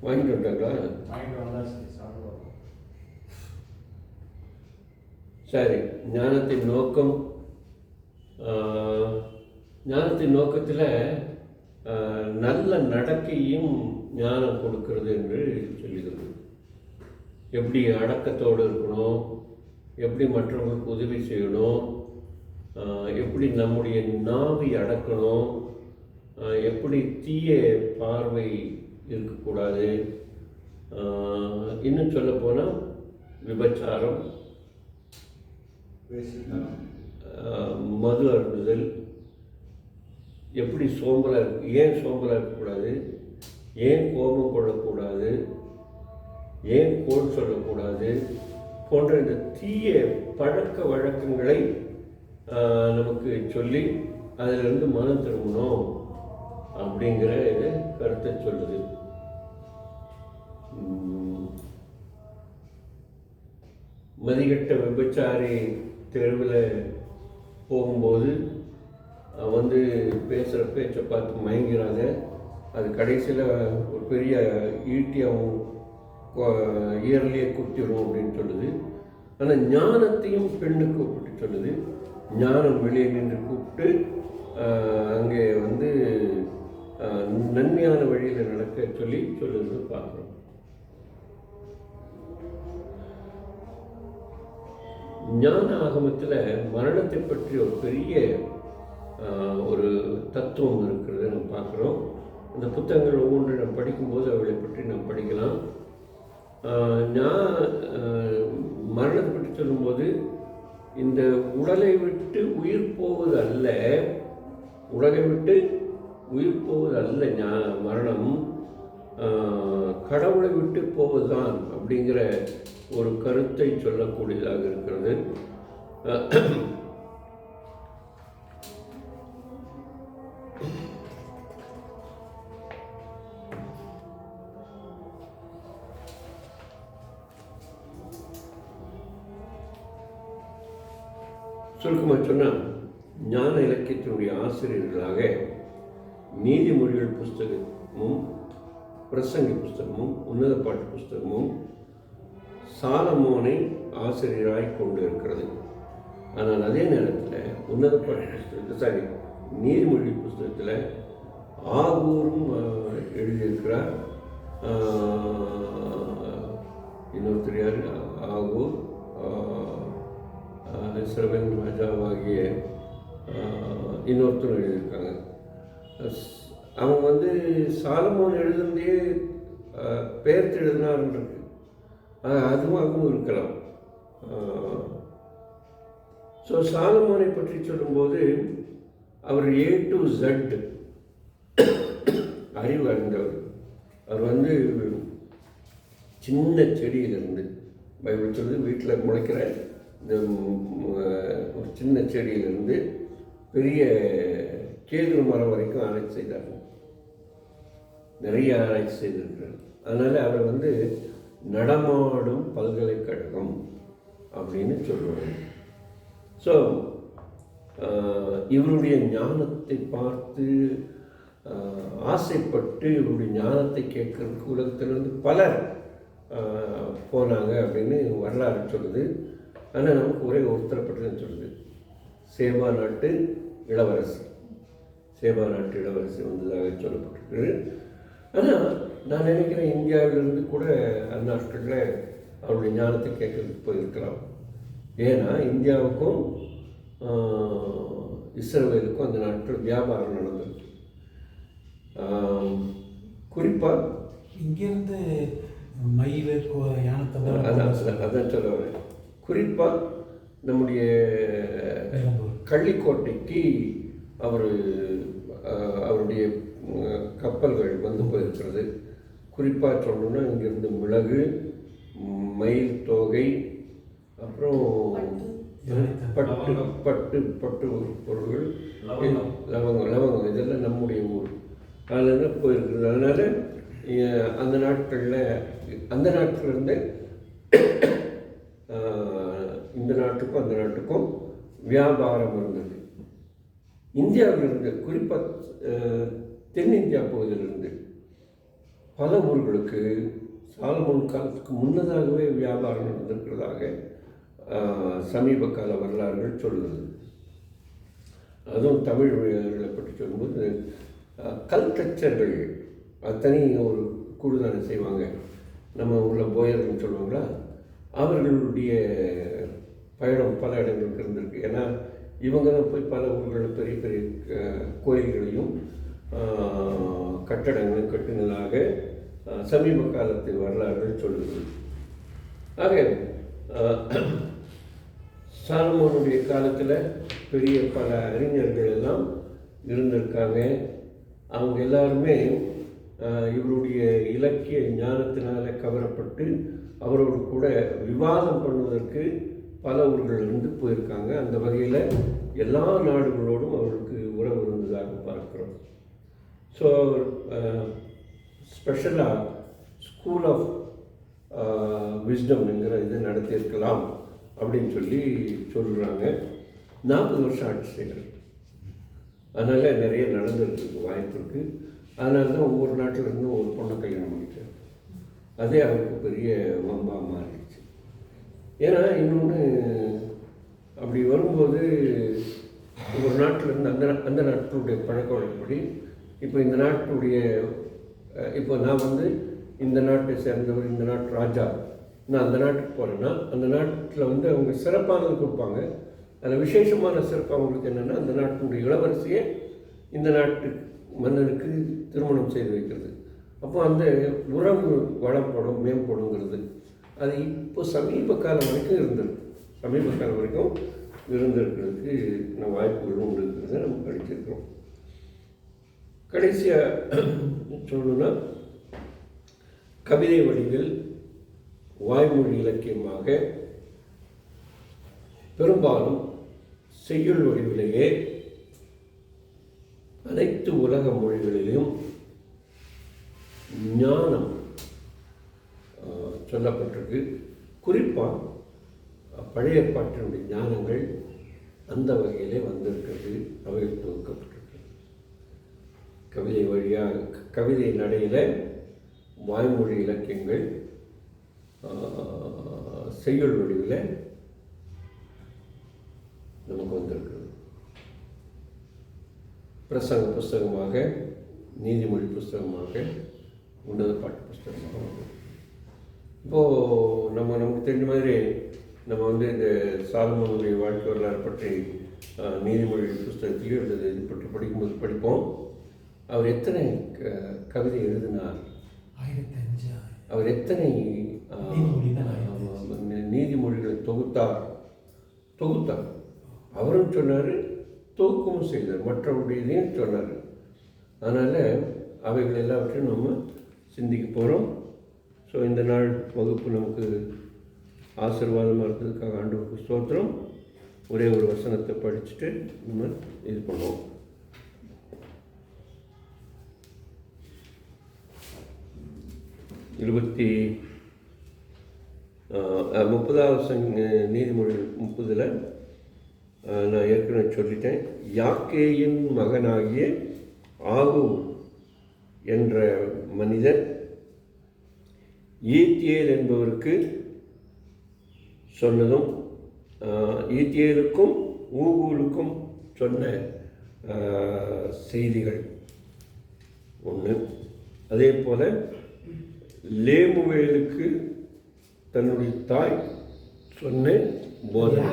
வாங்கிட்டு வந்துட்டாங்களா? சரி, ஞானத்தின் நோக்கம். ஞானத்தின் நோக்கத்தில் நல்ல நடக்கையும் ஞானம் கொடுக்கிறது என்று சொல்லுகிறது. எப்படி அடக்கத்தோடு இருக்கணும், எப்படி மற்றவங்களுக்கு உதவி செய்யணும், எப்படி நம்முடைய நாவை அடக்கணும், எப்படி தீய பார்வை இருக்கக்கூடாது, இன்னும் சொல்லப்போனால் விபச்சாரம், மது அருந்துதல், எப்படி சோம்பலாக இருக்கு, ஏன் சோம்பலாக இருக்கக்கூடாது, ஏன் கோபம் கொள்ளக்கூடாது, ஏன் கோல் சொல்லக்கூடாது போன்ற இந்த தீய பழக்க வழக்கங்களை நமக்கு சொல்லி அதிலிருந்து மனம் திரும்பணும் அப்படிங்கிற கருத்தை சொல்லுது. மதிகட்ட விபச்சாரி தெருவில் போகும்போது வந்து பேசுகிற பேச்சை பார்த்து மயங்கிறாங்க. அது கடைசியில் ஒரு பெரிய ஈட்டி அவன் இயர்லேயே குத்திடும் அப்படின்னு சொல்லுது. ஆனால் ஞானத்தையும் பெண்ணுக்கு ஒப்பிட்டு சொல்லுது. ஞானம் வெளியே நின்று கூப்பிட்டு அங்கே வந்து நன்மையான வழியில் நடக்க சொல்லுறது பார்க்குறோம். ஞான ஆகமத்தில் மரணத்தை பற்றி ஒரு பெரிய ஒரு தத்துவம் இருக்கிறத நம்ம பார்க்குறோம். அந்த புத்தகங்கள் ஒவ்வொன்று நம்ம படிக்கும்போது அவளை பற்றி நாம் படிக்கலாம். மரணத்தை பற்றி சொல்லும்போது இந்த உடலை விட்டு உயிர் போவது அல்ல, உடலை விட்டு உயிர் போவது அல்ல மரணம், கடவுளை விட்டு போவதுதான் அப்படிங்கிற ஒரு கருத்தை சொல்லக்கூடியதாக இருக்கிறது. சுருக்கமாக சொன்னால், ஞான இலக்கியத்தினுடைய ஆசிரியர்களாக நீதிமொழிகள் புஸ்தகமும் பிரசங்கி புஸ்தகமும் உன்னத பாட்டு புஸ்தகமும் சாலமோனை ஆசிரியராய் கொண்டு இருக்கிறது. ஆனால் அதே நேரத்தில் உன்னத பாட்டு புஸ்தகத்தில் நீதிமொழி புஸ்தகத்தில் ஆகூரும் எழுதியிருக்கிறார். இன்னொருத்தர் யார்? ஆகூர் இஸ்ரவேல் ராஜாவாகிய இன்னொருத்தர் எழுதியிருக்காங்க. அவங்க வந்து சாலமோன் எழுதுனதே பெயர்த்து எழுதினார்ன்றது அதுவாகவும் இருக்கலாம். ஸோ சாலமோனை பற்றி சொல்லும்போது அவர் A to Z அறிவு அறிந்தவர். அவர் வந்து சின்ன செடியிலிருந்து, பைபிள் சொல்லுது, வீட்டில் முளைக்கிற இந்த ஒரு சின்ன செடியிலிருந்து பெரிய கேது மரம் வரைக்கும் ஆராய்ச்சி செய்தார். நிறைய ஆராய்ச்சி செய்திருக்கிறார். அதனால் அவர் வந்து நடமாடும் பல்கலைக்கழகம் அப்படின்னு சொல்லுவாங்க. ஸோ இவருடைய ஞானத்தை பார்த்து ஆசைப்பட்டு இவருடைய ஞானத்தை கேட்கறதுக்கு உலகத்திலிருந்து பலர் போனாங்க அப்படின்னு வரலாறு சொல்லுது. ஆனால் நமக்கு ஒரே ஒருத்தரை பற்றி தான் சொல்லுது. சேபா நாட்டு இளவரசி வந்ததாக சொல்லப்பட்டிருக்கு. ஆனால் நான் நினைக்கிறேன் இந்தியாவிலிருந்து கூட அந்நாட்களில் அவருடைய ஞானத்தை கேட்கறதுக்கு போயிருக்கலாம். ஏன்னா இந்தியாவுக்கும் இஸ்ரேலுக்கும் அந்த நாட்டில் வியாபாரம் நடந்தது. குறிப்பாக இங்கேருந்து மயில் யானத்தை அதான் சொல்ல வரேன். குறிப்பாக நம்முடைய கள்ளிக்கோட்டைக்கு அவருடைய கப்பல்கள் வந்து போயிருக்கிறது. குறிப்பாக சொல்லணும்னா இங்கேருந்து மிளகு, மயில் தோகை, அப்புறம் பட்டு பொருள்கள், லவங்கம் இதெல்லாம் நம்முடைய ஊர் அதில் போயிருக்கிறது. அதனால் அந்த நாட்டிலிருந்து இந்த நாட்டுக்கும் அந்த நாட்டுக்கும் வியாபாரம் இருந்தது. இந்தியாவிலிருந்து குறிப்பாக தென்னிந்தியா பகுதியிலிருந்து பல ஊர்களுக்கு சாலமோன் காலத்துக்கு முன்னதாகவே வியாபாரம் நடந்திருக்கிறதாக சமீப கால வரலாறுகள் சொல்லுது. அதுவும் தமிழ் வீரர்களை பற்றி சொல்லும்போது கல்கச்சர்கள் அத்தனை ஒரு கூடுதலை செய்வாங்க. நம்ம உள்ள போயர்னு சொல்லுவாங்களா, அவர்களுடைய பயணம் பல இடங்களுக்கு இருந்திருக்கு. ஏன்னா இவங்க தான் போய் பல ஊர்களில் பெரிய பெரிய கோயில்களையும் கட்டடங்களையும் கட்டினதாக சமீப காலத்து வரலாறுகள் சொல்லுது. ஆக சாலமோனுடைய காலத்தில் பெரிய பல அறிஞர்கள் எல்லாம் இருந்திருக்காங்க. அவங்க எல்லாருமே இவருடைய இலக்கிய ஞானத்தினால கவரப்பட்டு அவரோடு கூட விவாதம் பண்ணுவதற்கு பல ஊர்களிலிருந்து போயிருக்காங்க. அந்த வகையில் எல்லா நாடுகளோடும் அவருக்கு உறவு இருந்ததாக பார்க்கிறோம். ஸோ ஸ்பெஷலாக ஸ்கூல் ஆஃப் விஸ்டம்ங்கிற இது நடத்தியிருக்கலாம் அப்படின்னு சொல்கிறாங்க. 40 வருஷம் ஆட்சி செய்கிறார். அதனால் நிறைய நடந்துருக்கு வாய்ப்பு இருக்குது. அதனால தான் ஒவ்வொரு நாட்டில் இருந்தும் ஒரு பொண்ணை கல்யாணம் பண்ணிட்டார். அதே அவருக்கு பெரிய வம்பாக மாறிடுச்சு. ஏன்னா இன்னொன்று அப்படி வரும்போது ஒரு நாட்டில் இருந்து அந்த நாட்டினுடைய பழக்க வழக்கப்படி இப்போ இந்த நாட்டுடைய இப்போ நான் இந்த நாட்டை சேர்ந்தவர், இந்த நாட்டு ராஜா, நான் அந்த நாட்டுக்கு போகிறேன்னா அந்த நாட்டில் அவங்க சிறப்பானது கொடுப்பாங்க. அதில் விசேஷமான சிறப்பு அவங்களுக்கு என்னென்னா அந்த நாட்டினுடைய இளவரசியை இந்த நாட்டு மன்னனுக்கு திருமணம் செய்து வைக்கிறது. அப்போ அந்த உறவு வளப்படும், மேம்படுங்கிறது அது இப்போ சமீப காலம் வரைக்கும் இருந்திருக்கிறதுக்கு நம்ம வாய்ப்புகளும் உண்டு இருக்கிறத நம்ம படிச்சிருக்கிறோம். கடைசியாக சொல்லணும்னா கவிதை வடிவில் வாய்மொழி இலக்கியமாக பெரும்பாலும் செய்யுள் வடிவிலேயே அனைத்து உலக மொழிகளிலும் ஞானம் சொல்லப்பட்டிருக்கு. குறிப்பாக பழைய பாட்டினுடைய ஞானங்கள் அந்த வகையிலே வந்திருக்கிறது, அவைகள் தொகுக்கப்பட்டிருக்கு. கவிதை வழியாக கவிதை நடையில் வாய்மொழி இலக்கியங்கள் செய்யுள் வடிவில் நமக்கு வந்திருக்கிறது. பிரசங்க புஸ்தகமாக, நீதிமொழி புஸ்தகமாக, உன்னத பாட்டு புஸ்தகமாக. இப்போது நமக்கு தெரிஞ்ச மாதிரி நம்ம இந்த சாலமோனுடைய வாழ்க்கை வரலாறு பற்றி நீதிமொழி புஸ்தகத்திலையும் எழுது இது பற்றி படிப்போம். அவர் எத்தனை கவிதை எழுதினார், அவர் எத்தனை நீதிமொழிகளை தொகுத்தார் அவரும் சொன்னார், தொகுக்கவும் செய்தார், மற்றவருடையதையும் சொன்னார். அதனால் அவைகள் எல்லாவற்றையும் நம்ம சிந்திக்க போகிறோம். ஸோ இந்த நாள் வகுப்பு நமக்கு ஆசீர்வாதமாக இருந்ததுக்காக ஆண்டவருக்கு ஸ்தோத்திரம். ஒரே ஒரு வசனத்தை படிச்சுட்டு நம்ம இது பண்ணுவோம். நீதிமொழி 30 நான் ஏற்கனவே சொல்லிட்டேன். யாக்கேயின் மகனாகிய ஆகு என்ற மனிதர் ஈத்தியேல் என்பவருக்கு சொன்னதும், ஈத்தியேலுக்கும் ஊகூலுக்கும் சொன்ன செய்திகள் ஒன்று. அதே போல் லேமுவேலுக்கு தன்னுடைய தாய் சொன்ன போதனை.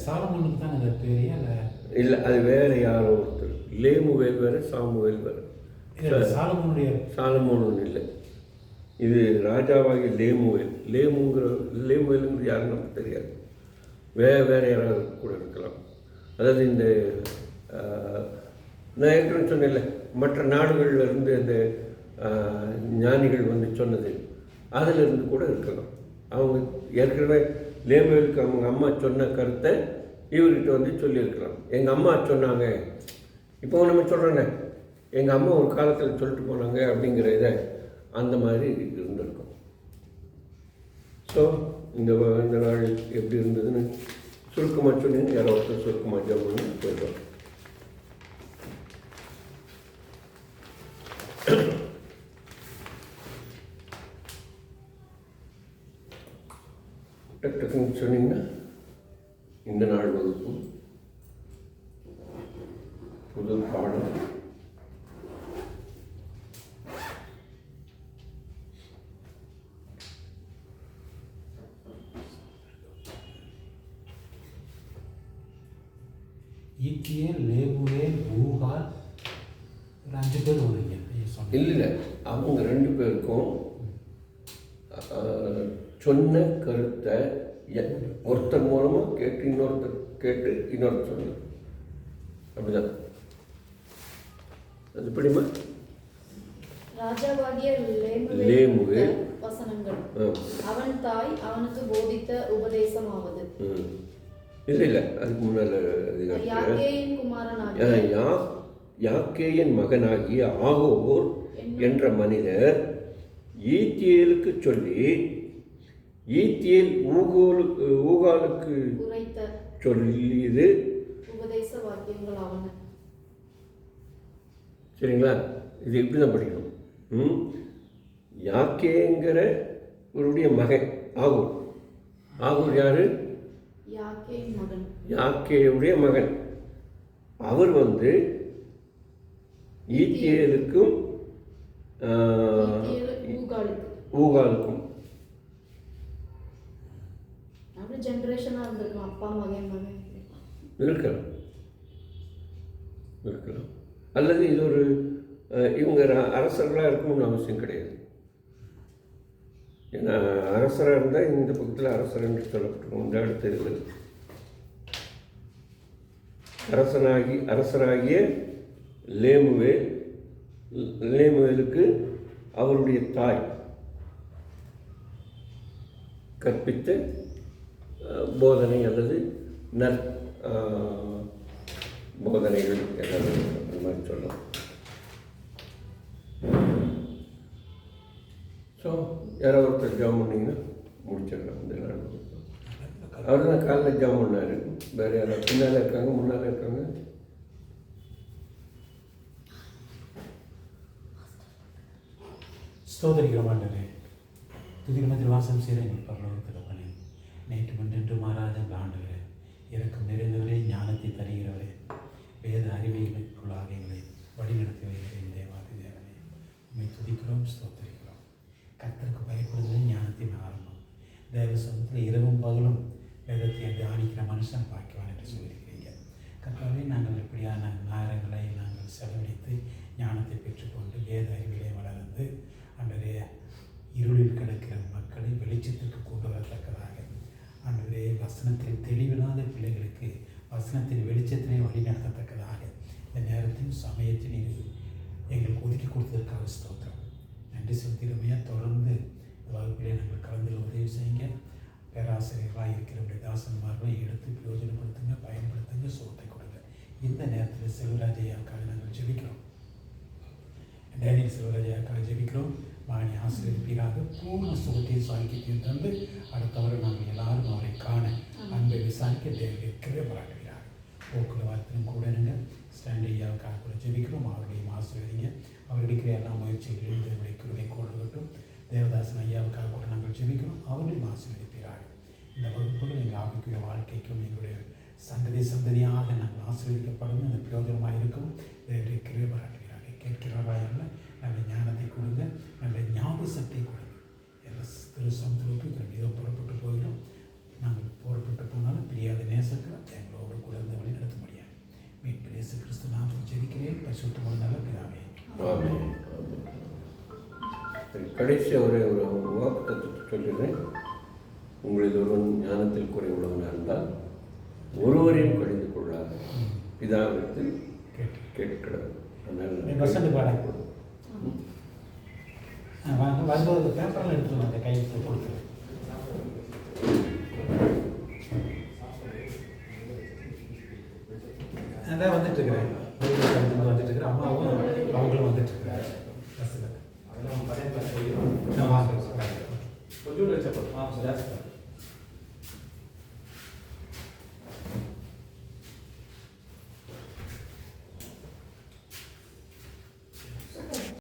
சாலமோனுக்கு தான் அந்த பேரையா இல்லை, அது வேற யாரோ ஒருத்தர். லேமுவேல் வேறு, சாமுவேல் வேறு. சாலமோன் இல்லை, இது ராஜாவாகி லேமுவேல். லேமுவேலுங்கிற யாருன்னு நமக்கு தெரியாது. வேறு யாராவது கூட இருக்கலாம். அதாவது இந்த நான் ஏற்கனவே சொன்னேன்ல, மற்ற நாடுகளில் இருந்து அந்த ஞானிகள் வந்து சொன்னது, அதிலிருந்து கூட இருக்கலாம். அவங்க ஏற்கனவே லேமுவேலுக்கு அவங்க அம்மா சொன்ன கருத்தை இவர்கிட்ட வந்து சொல்லியிருக்கலாம். எங்கள் அம்மா சொன்னாங்க, இப்போ நம்ம சொல்கிறோன்னே எங்கள் அம்மா ஒரு காலத்தில் சொல்லிட்டு போனாங்க அப்படிங்கிற இதை அந்த மாதிரி இருந்திருக்கும். ஸோ இந்த நாள் எப்படி இருந்ததுன்னு சுருக்கமாக சொன்னீங்க. யாரோ ஒருத்தர் சுருக்கமாக ஜம்முன்னு போயிடுவோம். டக்குன்னு சொன்னீங்கன்னா இந்த நாள் வகுப்பு புது பாடம் ஈத்தியேல், லேமுவேல், ஊகால், ஒரு 5 பேர் வருவீங்க. இல்லை, அவங்க 2 பேருக்கும் சொன்ன கருத்தை ஒருத்தர் மூலமாக கேட்டு இன்னொருத்தர் கேட்டு இன்னொருத்தர் சொன்னார். அப்படிதான் அது எப்படிமா? ராஜாவாகிய லேமுவேல் வசனங்கள் அவன் தாய் அவனுக்கு போதித்த உபதேசமாவது. இல்லை, அதுக்கு முன்னால் யாக்கேயின் மகனாகிய ஆகோர் என்ற மனிதர் ஈத்தியேலுக்கு சொல்லி, ஈத்தியேல் ஊகாலுக்கு சொல்லியது உபதேச வாக்கியங்கள் ஆவன. சரிங்களா? இது இப்படி தான் படிக்கணும். யாக்கேங்கிற ஒருடைய மகன் ஆகூர். ஆகூர் யாரு? யாக்கேயுடைய மகன். அவர் வந்து ஈத்தியேலுக்கும் ஊகாலுக்கும் இருக்கலாம். அல்லது இது ஒரு இவங்க அரசர்களாக இருக்கணும்னு அவசியம் கிடையாது. ஏன்னா அரசராக இருந்தால் இந்த பக்கத்தில் அரசர் என்று சொல்லப்பட்டிருக்கும். இந்த அடுத்த அரசராகிய லேமுவேலுக்கு அவருடைய தாய் கற்பித்த போதனை அல்லது போதனைகள் ஏதாவது அந்த மாதிரி சொல்லலாம். ஸோ யாராவது ஒருத்தர் ஜாம் பண்ணிங்கன்னா முடிச்சிடலாம். இந்த நாள் அவர் தான் காலையில் ஜாம் பண்ணார். வேறு யாராவது பின்னால் இருக்காங்க, முன்னால் இருக்காங்க? ஸ்தோத்திரிக்கிறோம் ஆண்டவரே. துதிகமத்தில் வாசம் செய்கிற எங்கள் பரலோகத்தில் பண்ணி நேற்று முன்னின்று மாறாத ஆண்டவரே, இறக்கம் நிறைந்தவரே, ஞானத்தை தருகிறவரே, வேத அறிவியலுக்குள்ளாக எங்களை வழிநடத்தி வருகிறேன். தேவாதி தேவனே, உண்மை துதிக்கிறோம், ஸ்தோத்திரிக்கிறோம். கர்த்தருக்கு பயப்படுதல் ஞானத்தின் ஆரம்பம். தேவ சமூகத்தில் இரவும் பகலும் வேதத்தை தியானிக்கிற மனுஷன் பாக்கிவான் என்று சொல்லியிருக்கிறீங்க. கர்த்தாவே, நாங்கள் இப்படியான நேரங்களை நாங்கள் செலவழித்து ஞானத்தை பெற்றுக்கொண்டு வேத அறிவிலே வளர்ந்து அன்றே இருளில் கிடக்கிற மக்களை வெளிச்சத்திற்கு கொண்டு வரத்தக்கதாக அன்றே வசனத்தில் தெளிவில்லாத பிள்ளைகளுக்கு வசனத்தின் வெளிச்சத்தினை வழிநடத்தத்தக்கதாக இந்த நேரத்தின் சமயத்தின் எங்களுக்கு ஒதுக்கி கொடுத்ததற்காக ஸ்தோத்திரம். நன்றி செலுத்திடுமையாக தொடர்ந்து வகுப்பிலே நாங்கள் கலந்து உதவி செய்யுங்க. பேராசிரியர்களாக இருக்கிற தாசன்மார்களை எடுத்து பிரயோஜனப்படுத்துங்க, பயன்படுத்துங்க, சுகத்தை கொடுங்க. இந்த நேரத்தில் செல்வராஜையாக்காக நாங்கள் ஜெபிக்கிறோம். டேனியல் செல்வராஜையாக்காக ஜெபிக்கிறோம். மகனை ஆசிரியப்பீராக பூர்ண சுகத்தையும் சாங்கியத்தையும் தந்து அடுத்தவரை நாங்கள் எல்லாரும் அவரை காண அன்பை விசாரிக்க தேவையை கிருபை பாராட்டுகிறார். போக்குவரத்திலும் கூட ஸ்டாண்ட் ஐயாவுக்காக கூட ஜெபிக்கிறோம். அவருடைய ஆசீர்வதிங்க. அவர் எடுக்கிற எல்லா முயற்சிகளிலும் தேவனுடைய கிருபை கொடுக்கட்டும். தேவதாசன் ஐயாவுக்காக கூட நாங்கள் ஜெபிக்கிறோம். அவர்களையும் ஆசீர்வதிப்பீராக. இந்த வகுப்புகள் எங்கள் ஆவிக்குரிய வாழ்க்கைக்கும் எங்களுடைய சந்ததியாக நாங்கள் ஆசீர்வதிக்கப்படும் அந்த பிரயோஜனமாக இருக்கும். தேவனுடைய கிருபை பாராட்டுகிறாங்க. கேட்கிறவராக நல்ல ஞானத்தை கொடுங்க, நல்ல ஞாபக சக்தியை கொடுங்க. எல்லா திருசமத்திற்கு ஏதோ புறப்பட்டு போயிடும். நாங்கள் புறப்பட்டு போனாலும் பிரியாத நேசங்கள் எங்களோடு கூட இருந்து வழி நடத்த முடியாது. மீட்பு இயேசு கிறிஸ்து நாமத்தில் ஜெபிக்கிறேன். பரிசுத்தமான நல்ல பிதாவே. கடைசி ஒரு வாக்குத்தத்தத்தை சொல்கிறேன். உங்களில் ஒருவன் ஞானத்தில் குறைவுள்ளவனாக இருந்தால் ஒருவரையும் கடிந்து கொள்ளாத பிதாவிடத்தில் கேட்கிறது. வசந்த பாடம் வரும்போது பேப்பரில் எடுத்துக்கணும். அந்த கையெழுத்து கொடுத்துரு. அதான் வந்துட்டுருக்குறேன். வந்துட்டுருக்குறேன். அம்மாவும் அவங்களும் வந்துட்டுருக்குறாங்க. பஸ்ஸில் வாங்க கொஞ்சம்